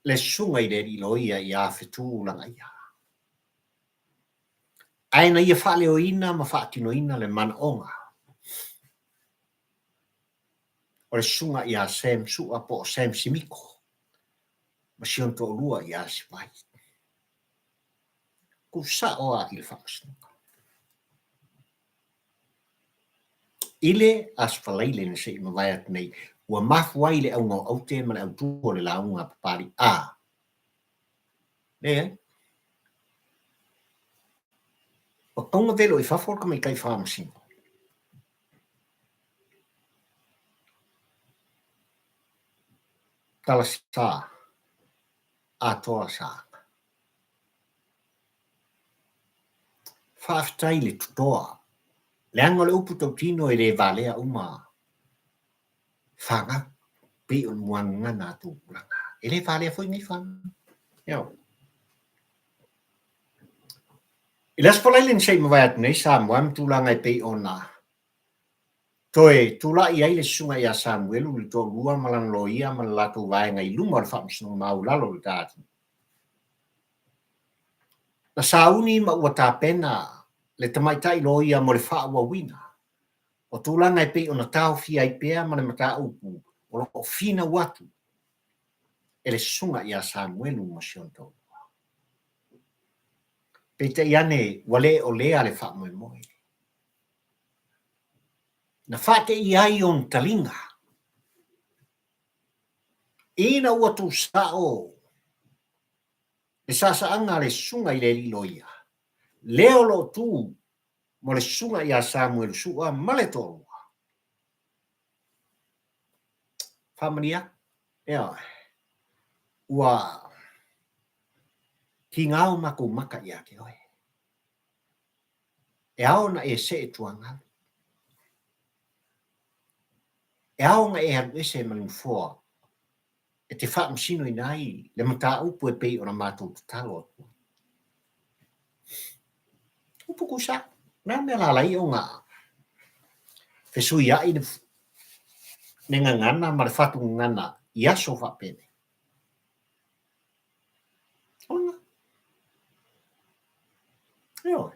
le sunga i le loia i a whetū langa ia. Aina ia whale o ina ma whaatino ina le mana onga. O le sunga i a Sam Sua po Sam Simiko. Ma sion to lua i a Sivai. Ku sa o a i le Faamasino. Ile as whalaile na se i mawai at nei, ua mafu ai le au ngau au te ma le au tuo le launga papari a. Ne, o tonga velo i Fafo ka mai kai Faamasino. Talasa a Talosaga. Whaaftai le tutoa. Le anga le upu tau tino e le Valea uma. Whanga pe on muanga na tu langa. E le Valea foi ngai whanga. Iau. I las palailin sei mawaiat nei sa muam tu langa pe on na. Toe tula i ai le sunga i a Samuelu li to lua malan loia man lato vai ngai luma le Faamasino mau lalo le tatu. Na sauni ma ua tā pena le tamaitai lo ia mo le whaawawina. O tūlanga pe o na tau fia i pea ma le mata upu, o lo fina watu, e le sunga ia Samuelu ma sionto. Pe te iane wale o lea le whaamoe moe. Na whate i ai on talinga. Ina ua tu sao, e sasaanga le sunga i le liloia. Leo lo tu, mo le sunga ia Samuelu sua ma le tolu. Whamaria, ea, ua ki ngau maku maka ia ke oe. E ao na e se e tuanga. E ao nga e hadu ese manu fua. E te Faamasino i nai, le mata upu e pei o na mātou talo. Upu kusa, nā mea lalai o ngā. Fesui ai ne ngana ma le fatu ngana i aso whapene. Onga. Eo.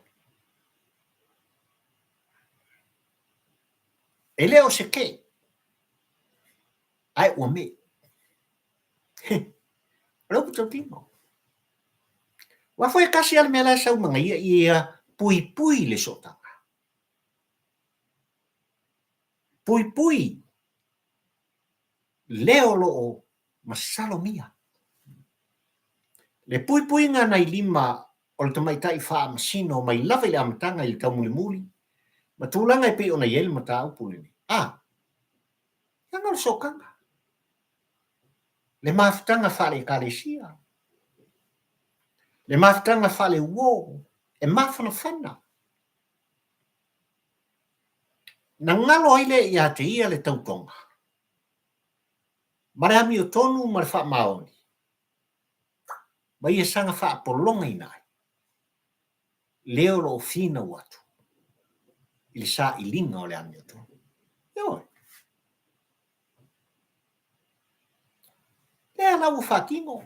E leo se ke. Ai ua me. Rau tau tino. Wa foi kasi al mela sa mga ia pui pui le sota. Pui pui. Leo lo masalomia. Le pui pui nga nai lima o le tamaitai Faamasino mai lava i le amatanga i le taumulimuli. Ma tūlanga i pe o na yel mata upu ni. Yang al sokanga. Le maftanga fale kalesia. Le maftanga fale uo. E mafana fana. Na ngalo ile ia te ia le tautonga. Mare ami o tonu ma le whaamaoni. Ma ia sanga whaapolonga inai. Leo lo fina watu. Ili sa ilinga o le ami o tonu. Yo. Lea lau whakino.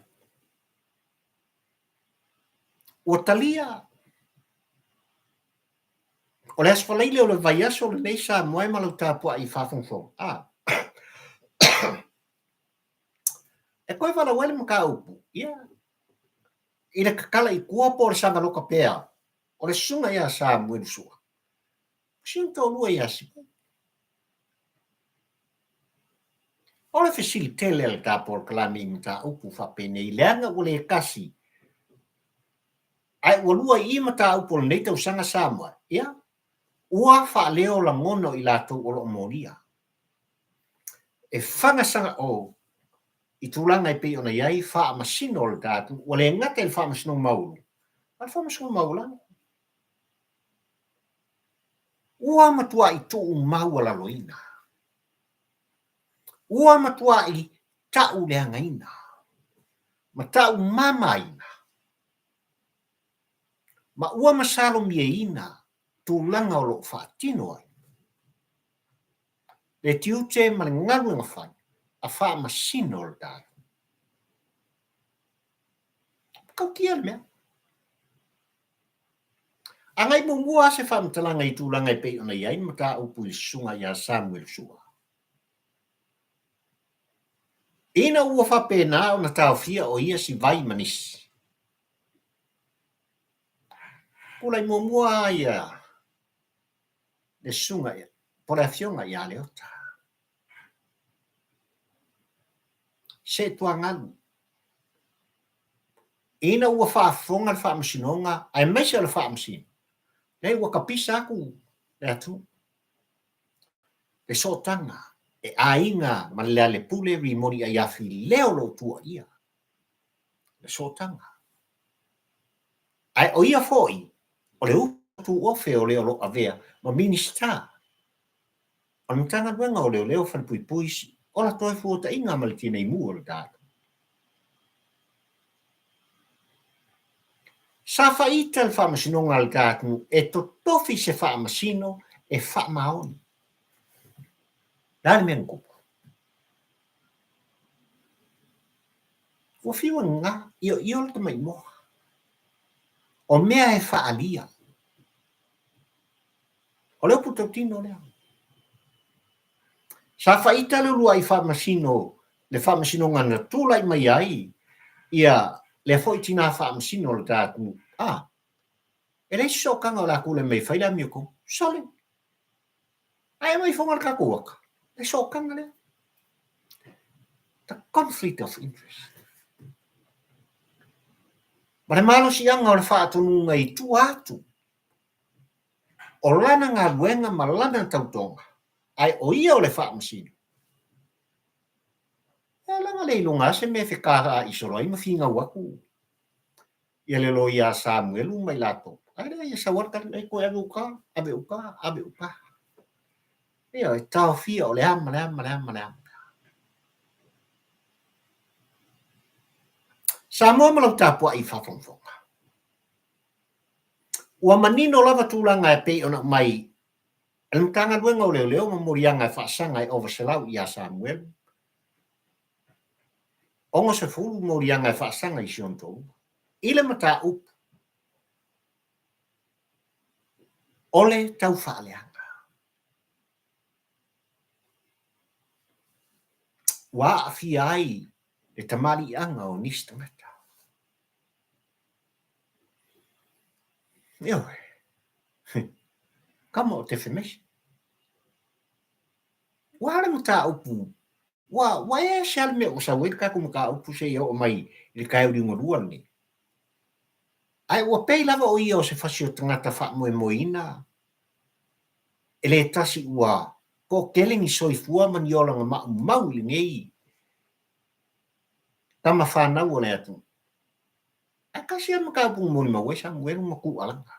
O talia. O le asfalaile o le vaiaso le neisa moe malau tāpua i whafongfong. E koe wala wale maka upu. Ia. I le kakala i kua po le sanga loka pea. O le sunga ia sa mwenu sua. Sinto lua ia sipa. O le fesili tele le tāpo le kalami i mata upu whapene i leanga o le kasi. Ai ua lua i mata upu le neita usanga Samoa. Ia. Ua wha leo la ngono i lato o lo moria. E whangasanga o i tūlanga i pe ona iai Faamasino le tātu, o le ngata il Faamasino maulu. Al Faamasino maula. Ua matua i tu maua la loina. Ua matua i tau le angaina. Ma tau mamaina. Ma ua masalo mieina tūlanga o lo whaatino ai. Le tiute ma le ngaru ngawhai a Faamasino le tātu. Kau kia le mea. Angai mua se whamtalanga i tūlanga i pe ona iai mata upu i sunga ia Samuel sua. Ina ua whapena o na tau fia o ia Sivai manisi. Pulai mua ia le sunga ia. Pole afionga ia leota. Se tuangalu. Ina ua whaafonga le Faamasino ai meisa le Faamasino. Nei ua kapisa aku le atu. Le sotanga. E ainga ma le pule ri mori a iafi leo lo tua ia. Le sotanga. Ai o ia foi. O le utu ofe o leo lo avea. Ma minista. O le mtanga duenga o leo fan pui puisi. O la toi fuota inga ma le tina i mua le data. Sa faita le Faamasino ngal gatu e to tofi se Faamasino e Faamaoni. Dale men kupu. Ua fiwa nga io le tamai moa. O mea e whaalia. O leo puto tino lea. Sa faita le lua I Faamasino, le Faamasino ngana tula I mai ai, ia le foi tina Faamasino le tātu. E le so kanga o la kule mai faila mioko, sole. Ai mai fonga le kako waka. Le so kanga lea. The conflict of interest. Ma le malo si anga o le whaatonu ngai tu atu. O lana ngā luenga ma lana tautonga. Ai o ia o le Faamasino. E langa le ilunga se me whekara I soro ai ma whinga waku. Ia le lo ia Samuelu mai lato. Ai le ia sa warka le koe abe uka. Ia e tau fia o le ama. Sa mua malau tāpua I whafonfonga. Ua manino lava tūlanga e pei ona mai. Ele mtanga luenga o leo ma morianga e whaasanga e overselau ia Samuelu. Onga se fulu morianga e whaasanga I siontou. Ile mata up. Ole tau whaaleanga. Wa afi ai le tamari anga o nistangata. Io. Kama o te whemesi. Wa le mata upu. Wa e sial me o sa weka kuma ka upu se o mai le kai uri ngorua ni. Ai ua pei lava o ia o se fasio tangata wha moina. Ele tasi ua ko kelingi soifua mani olanga mau li ngei. Tama Fanau o le atu. A kasi ama ka upu moni ma wesa mwelu maku alanga.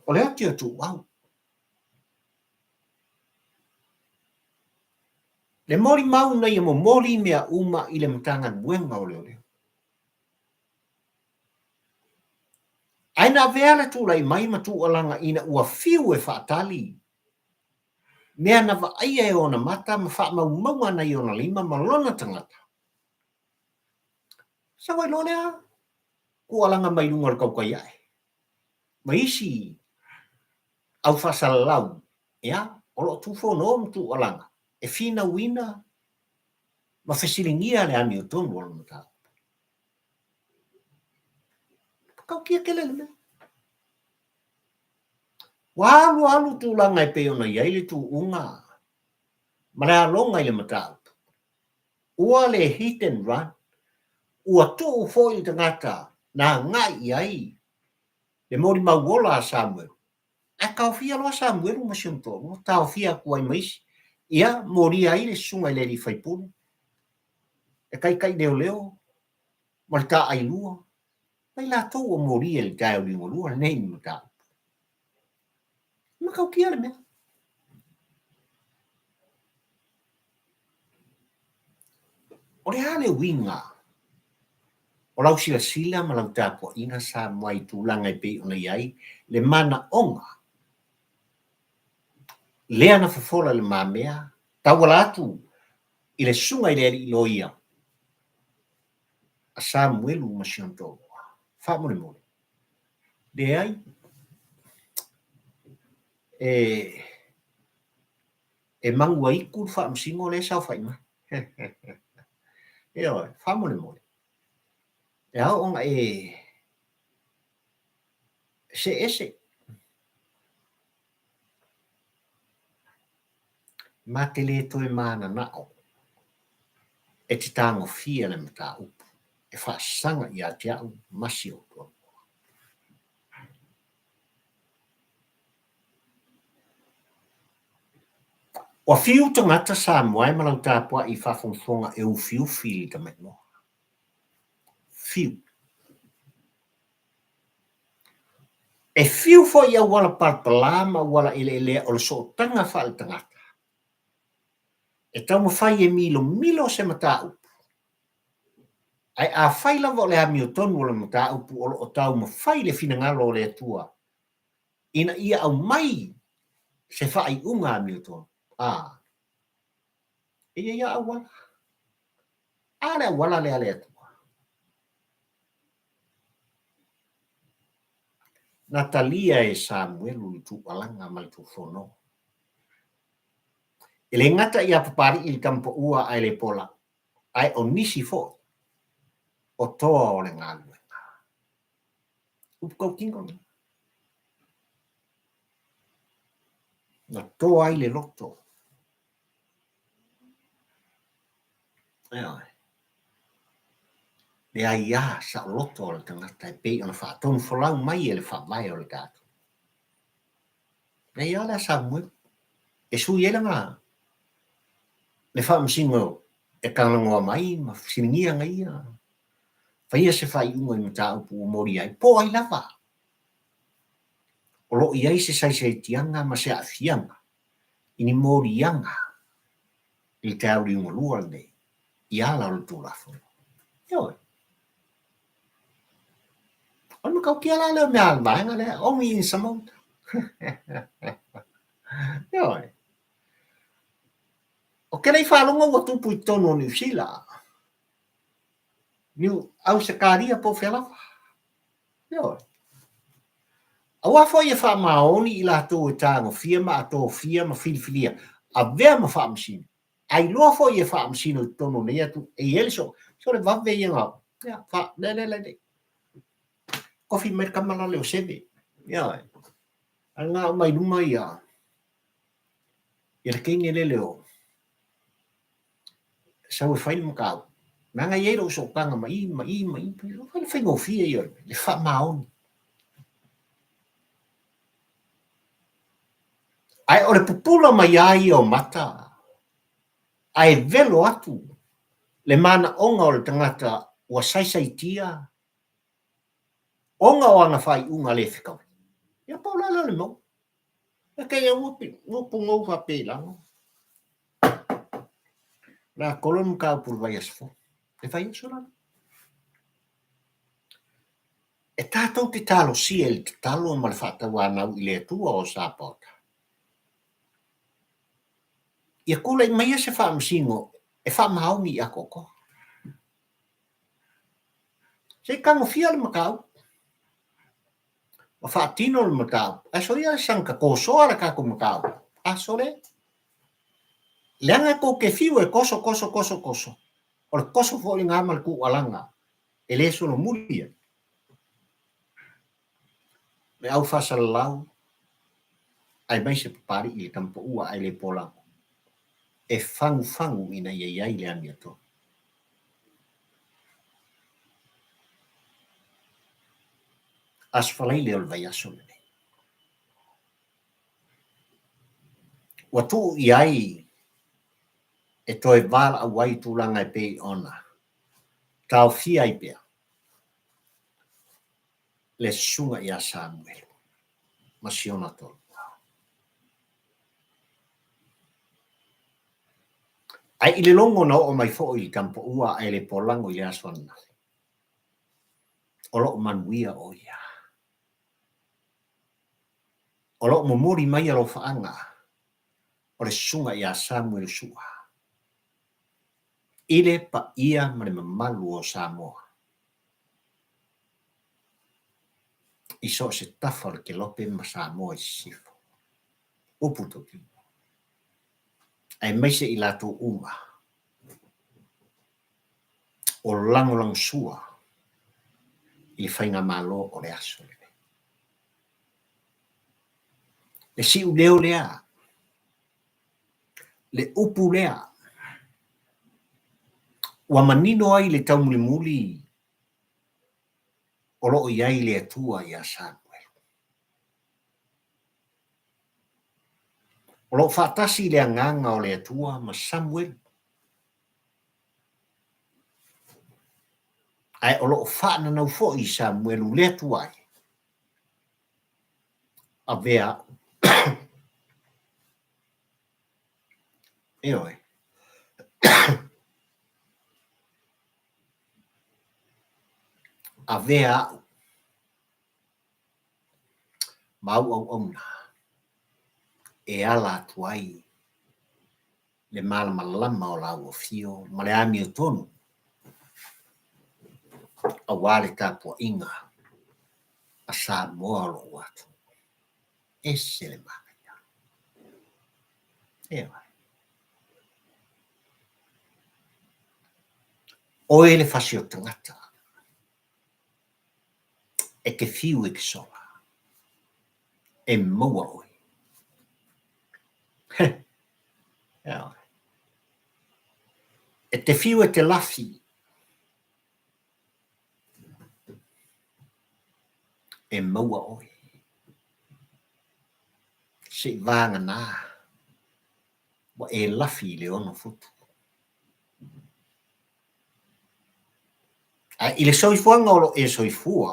O le atu atu wau. Le mori mau na ia mo mori mea uma I le mtanga buenga o leo. Aina veala tu lai mai matu alanga ina ua fiu e whaatali. Mea na wa aia e ona mata ma wha mau ana I ona lima ma lona tangata. Sa wai lolea, ku alanga mai lunga kau kai ai. Ma isi au whasalau, olo tufo no mtu alanga. E fina wina, ma fesilingia le ami o tonu ala mata. Kau kia kelele mea. Walu tu langa e peona iai le tu unga. Mara longa I le mata. Ua le hit and run. Ua tu foi tangata na ngai iai. Le mori mauola a Samuel. A kau fia loa Samuel ma sionto. Tau fia kuai maisi. Ia mori ai le sunga I le li faipulu. E kai leo. Malta ai lua. Pai la tau o mori e le tai o lingo lua. Nei ni mata. Ma kau kia le mea. O le hale winga. O lau sila ma lau tāpua ina sa mai tūlanga I pei ona iai. Le mana onga. Lea na fafola le mamea. Tawala atu. I le sunga I le ali loia. A Samuelu ma sionto. Whamone. De ai. E mangua iku Faamasino le sau whaima. E oi, whamone. E au onga se ese. Ma te le toi mana nao. E te tango fia le mata upu. E whaasanga I a te au masi o tua. O fiu tangata sa moai malau tāpua I whafonfonga e u fiu fili ta metno. Fiu. E fiu fo ia wala palpalama wala ele o le so tanga whal tangata. E tau mawhai e milo se mata upu. Ai a whaila vo le ami o tonu o le mata upu o tau mawhai le finangalo o le atua. Ina ia au mai se whai unga ami o tonu. Ia awala. Ale awala le atua. Natalia e Samuel ulu tu alanga mal tu fono. Ele ngata ia papari il kampo ua ai le pola. Ai onisi fo. O toa o le ngalu. Upkau kingo. Na toa ai le loto. Le aia sa loto o le tangata e pei ona wha tonu folau mai e le wha vai o le gato. Le ia le Samuel. E sui ele ngā. Le Faamasino e kanangoa mai ma siningia ngai ia. Whaia se whai unga i mata upu o mori ai. Po ai lava. O lo iai se sai se tianga ma se afianga. Ini mori anga. I te auri unga lua nei. I ala o le tūlafo. Ioi. Ono kau kia la leo mea alvaenga le. Ongi in samouta. Ioi. O kena i whalonga ua tupu i tono o New Zealand. Niu au se kāria po whelawa. Ioi. Awa fo ia wha maoni i la tō e tāngo fia ma a tō fia ma filifilia. A vea ma Faamasino. Ai loa fo ia Faamasino i tono nei atu. E ele so. So le vave ia ngau. Ia, wha, le. Kofi mai kamala leo sebe. Ia. A ngā mai numa ia. Ia le kenge le leo. Sau e whaini makau. Nanga iero so kanga mai. Whaini whaingo fia ia. Le wha maoni. Ai ore pupula mai ai o mata. Ai velo atu. Le mana onga o le tangata ua saisaitia. Onga o anga whai unga le whikau. Ia paulala le mo. E kei a upu ngau wha pēlanga. Nā kolonu ka upur vai asfo. E whai asorana. E tātou te Talosia i te talo ma le whātaua nau i le atua o sāpota. Ia kula i mai se Faamasino e whaamahaungi i a koko. Se kango fia le makau. Ma whaatino le makau. A so ia sanka kosoa le kako makau. A so le. Leanga ko ke fiu e koso. O le koso fo i ngā malku alanga. E le so no mulia. Me au whasala lau. Ai mai se papari i le kampo ua ai le polango. E fangu ina iai le ami ato. Asfalai le ol vai aso le. Watu iai e toi vala a wai tūlanga e pei ona. Tau fia i pia. Le sunga i a Samuel. Masiona tolu. Ai ile longo na o mai fo i kampo ua ai le polango i le aswana. O lo manuia o ia. O lo momori mai alo whaanga. O le sunga i a Samuel sua. Ile pa ia ma le mamalu o Samoa. I so se tafa ke lope ma Samoa i sifo. Upu toki. Ai meise i lato uma. O lango sua. I whainga malo o le aso le. Le siu leo lea. Le upu lea. Ua manino ai le taumuli o loo iai le atua i a Samuel. O loo whaatasi le anganga o le atua ma Samuel. Ai o loo whaana nau fo i Samuel u le atua ai. A vea. Eoi. A vea. Mau au omna. E ala atuai. Le malama o lau o fio. Ma le ami o tonu. A wale tapua inga. a Samoa lo watu. Ese le maka. Oe le fasi o tangata. E ke fiu e ke sola. E maua oe. E te fiu e te lafi. E maua oe. Se vanga nā. Wa e lafi le ono futu. I le soifuanga o lo e soifua.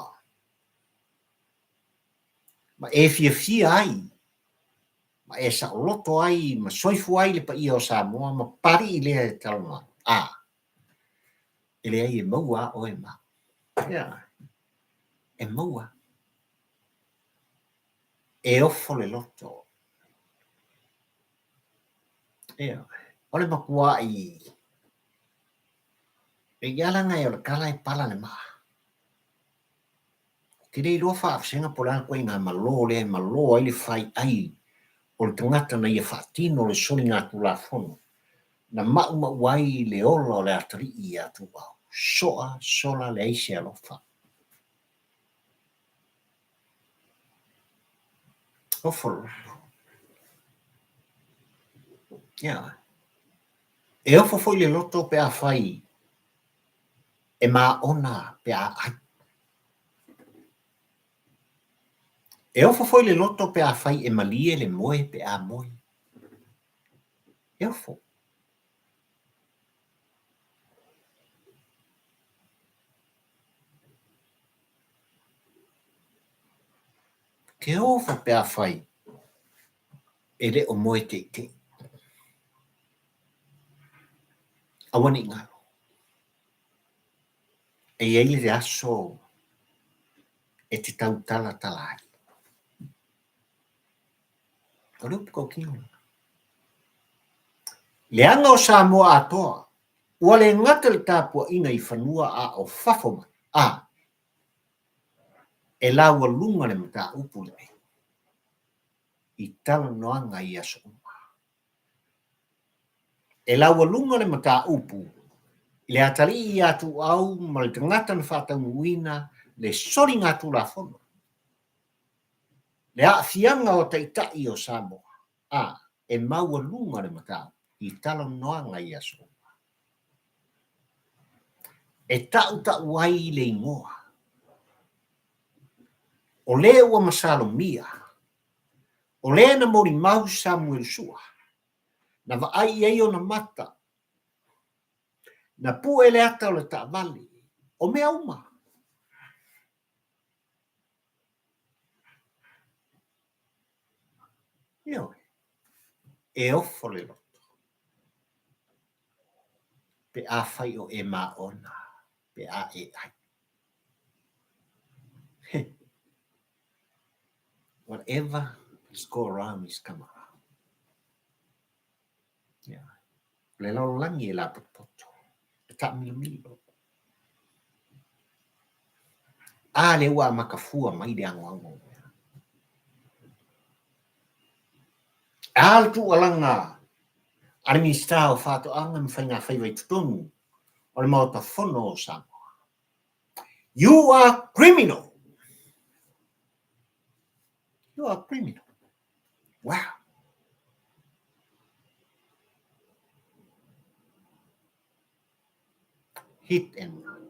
Ma e fia ai. Ma e sa o loto ai, ma soifu ai le pa ia o Samoa, ma pari i lea e talonga. E lea i e maua o e ma. E maua. E ofo le loto. O le makua i. E iala ngai o le kala e pala le maa. Ki rei roa whaafsenga po lan koe ngā malo le malo ai le whai ai. O le tangata na ia whaatino le soni ngā tula fono. Na mau wai le ola o le atari i atu au. Soa sola le aise alofa. Ofo. E ofo foi le loto pe a whai. E mā ona pe a ai. E ofo foi le loto pe a whai e malie le moe pe a moe. E ofo. Ke ofo pe a whai. E re o moe te. Awani ngaro. E iei le aso e te tau tala talai. O rupu ko kino. Le anga o Samoa atoa. Ua le ngata le tāpua ina i whanua a o Fafo mai. E laua lunga le mata upu le. I tala noanga i aso uma. E laua lunga le mata upu. Le atari i atu au ma le tangata na whātanguina le sori ngatu la fono. Le a fianga o taitai o Samoa. E maua lunga le mata i tala noanga i aso uma. E tau ai le ingoa. O le ua masalo mia. O le na mori mau Samuel sua. Na va ai ei o na mata. Na pu ele ata o le ta vali. O mea uma. E ofo le loto. Pe a fai o e ma ona. Pe a e ai. Whatever is go around is come around. Le lau langi e la poto. E ta milo. Le ua makafua mai de ango. Tu alanga. Ari mi sta o fato anga mi whainga whaiwai tutonu. O le mauta fono o Samoa. You are criminal. You are criminal. Wow. Hit and run.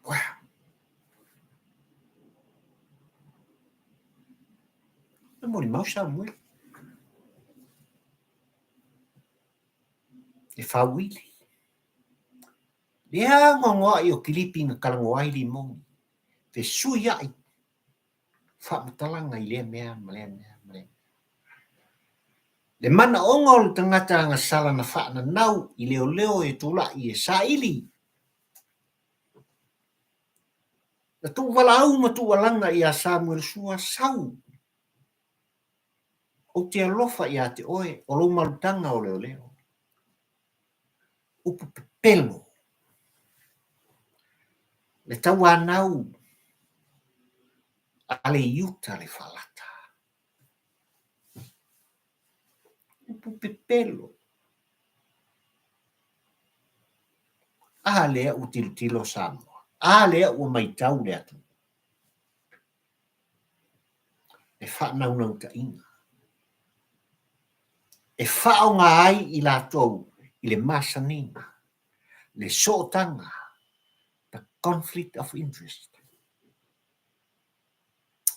Wow. E mori mau Samuel. E whawili. Lea ngongoa i o kilipi na kalangoai li mongi. Te sui ai. Whamatalanga i lea mea. Le mana onga o le tangata anga sala na whaana nau i leo e tula i e saili. Na tu wala au ma tu walanga i a Samuel sua sau. O te alofa i a te oe o lo malutanga o leo. Upu pepelo. Le tau anau ale iuta le falata. Upu pepelo. Lea u tilo Samoa. Lea u maitau le atu. E whanau nau ta inga. E whaonga ai i la tau i le masanina. Le sotanga. The conflict of interest.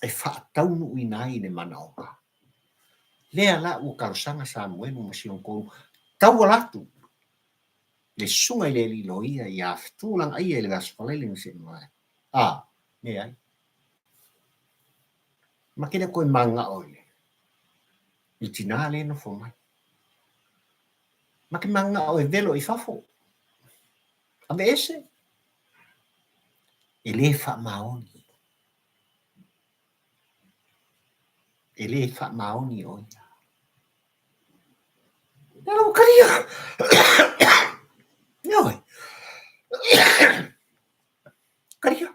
E whaataunu i nai le manaonga. Lea la u Talosaga Samuelu ma sion kou. Tau alatu. Le sunga i le li loia i a fitulang ai e le asfalele ni se mai. Ne ai. Ma kena koe manga oile. I tina le no fo mai. Ma ke manga oe Velo i Fafo. Ame ese. E le wha maoni. E le wha maoni oia. Nara o karia. Noi. Karia.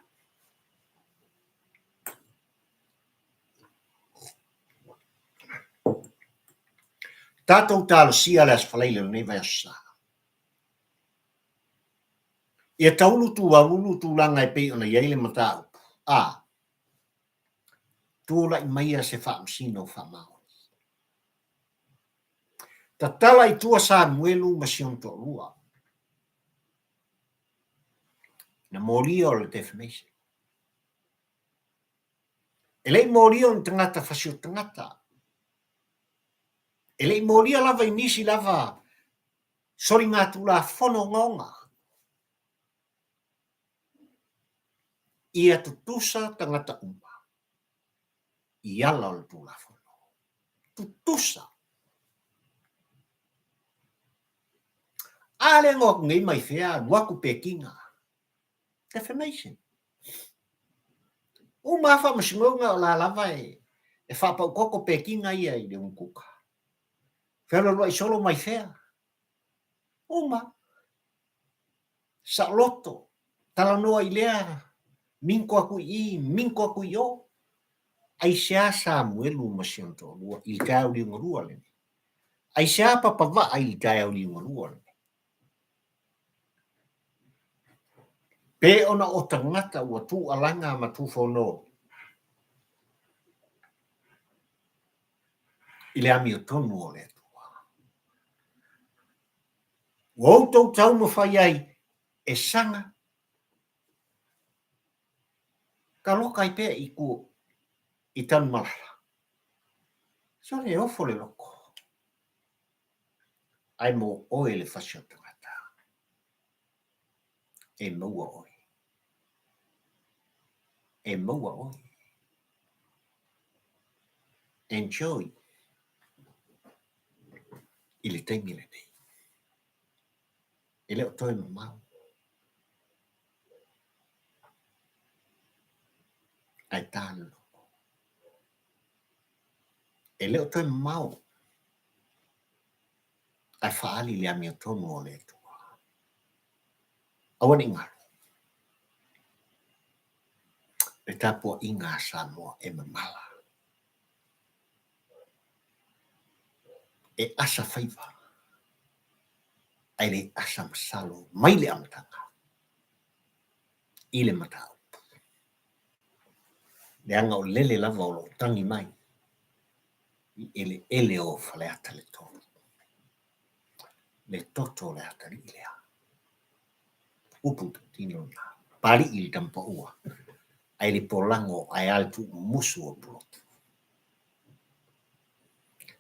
Tātou Talosia le asfalele nei vai asa. Ia taulu tu wawulu tu langa e pei ona iai le matau. Tu la i maia se Faamasino Fanau. Ta tala i tua Samuelu ma sion to lua. Na molia o le defamation. E lei molia o tangata fasio tangata. E lei molia lava inisi lava sori ngā tula fono ngonga. Ia tutusa tangata umpa. Iala o le tula fono. Tutusa. Ale ngok ngai mai fea waku pekinga. Defamation. O mafa masingonga o la lava e whapa koko pekinga ia i le unkuka. Whelo loa i solo mai fea. Uma. Sa loto. Tala noa i lea. Minko aku i o. Ai sea Samuelu masionto lua. I kau li ngorua le. Ai sea papava ai kau li ngorua le. Pe ona o tangata ua tu alanga ma tu fono. I le ami o tonu o le tua. Wautou tau ma whai ai e sanga. Ka loka i pea i ku i tanu malala. So le ofo le loko. Ai mo oe le fasio tangata. E maua oe. E maua oe. Enjoy. I le taimi le nei. E leo toi mamau. Ai tālu. E leo toi mamau. Ai whaali le ami o tonu o le tua. Awane ngaro. E tapua inga Samoa e mamala. E asa whaiva. Ai le asa masalo. Mai le amatanga. I le matau. Le anga o lele lava o lo tangi mai. I ele o whaleata le tonu. Le toto le ata li lea. Upu tino na. Pari i tampa ua. Ai le polango ai altu musu o plotu.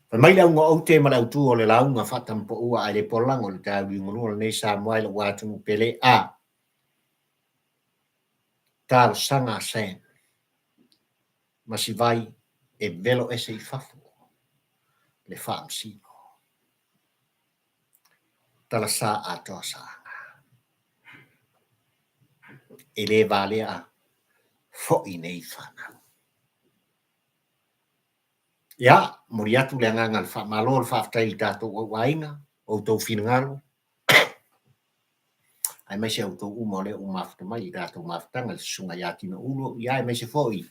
Pa mai lau ngā aute ma lau tu o le launga whatampa ua ai le polango le tau i ngurua nei sa mai le wātunu pele Talosaga sen. Ma Sivai e Velo ese i Fafo. Le Faamasino. Talasa a Talosaga. E le Valea fo i nei Fanau. Ia, mori atu le anganga le whamalo le whaftai i tātou o wainga, o tau whinangalo. ai mai se auto uma le mafta mai da to maftanga sunga ya tino ulo ya mai se foi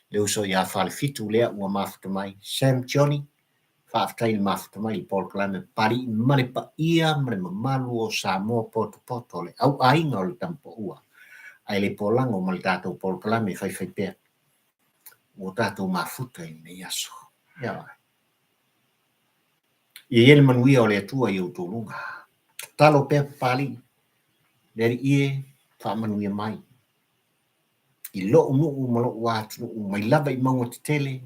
le uso ya fal fitu le ua mafta mai Sam Johnny whaaftai mafta mai Paul Klame pari mare pa ia mare mamalu o Samoa poto le au ainga o le tampo ua ai le polango ma le tātou Paul Klame whai pēr o tātou mafuta i me aso ia ele manuia o le atua i utolunga talo pe pali Dari ie whaamanuia mai. I lo nuu ma lo watu nuu mai lava i maunga te tele.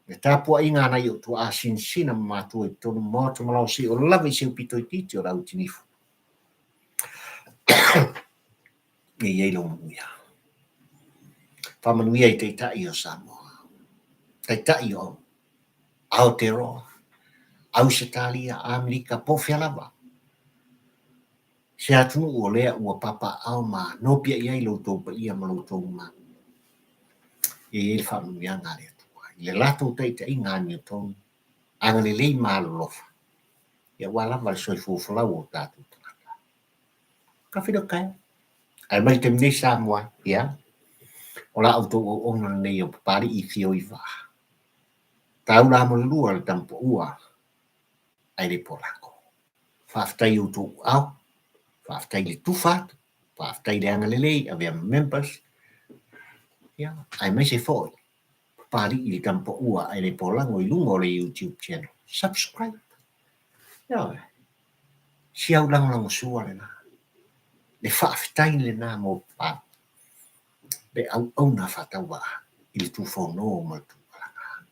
Me tāpua inga ana i o tua asin sina mātua i tonu mātua malau si o lava i se upito i titi o rau tinifu. E iei lo manuia. Whaamanuia i te itai o Samoa. Te itai o Aotearoa. Ausitalia, Amerika, pofia lava. Se atunu o lea ua papa au ma nopia iai lo tau pa ia ma lo tau ma. E iei whaamanuia ngā lea tua. Le lato te itai ngā ni o tonu. Anga le lei malo lofa. Ia wala ma le soi fufulau o tātou tangata. Ka whiro kai. Ai mai te mnei Samoa, ia. O la auto o ona nei o papari i fio i wha. Tau la mo lua le tampo ua. Ai le polako. Whaftai o tō au. Whaftai le tufat. Whaftai le anga le lei. Avea members. Ia. Ai mai se foi. Papari i le tampo ua. Ai le polango i lungo le YouTube channel. Subscribe. Ia. Si au lang sua le na. Le whaafitai le nā mō pā. Le au na whatawa i le tūwhono ma tūwalanga.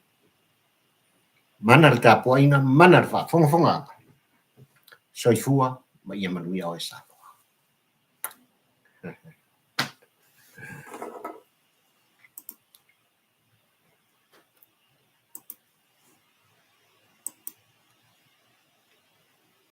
Mana le tāpua ina, mana le whaafonga. Soifua, ma ia manuia o e Samoa.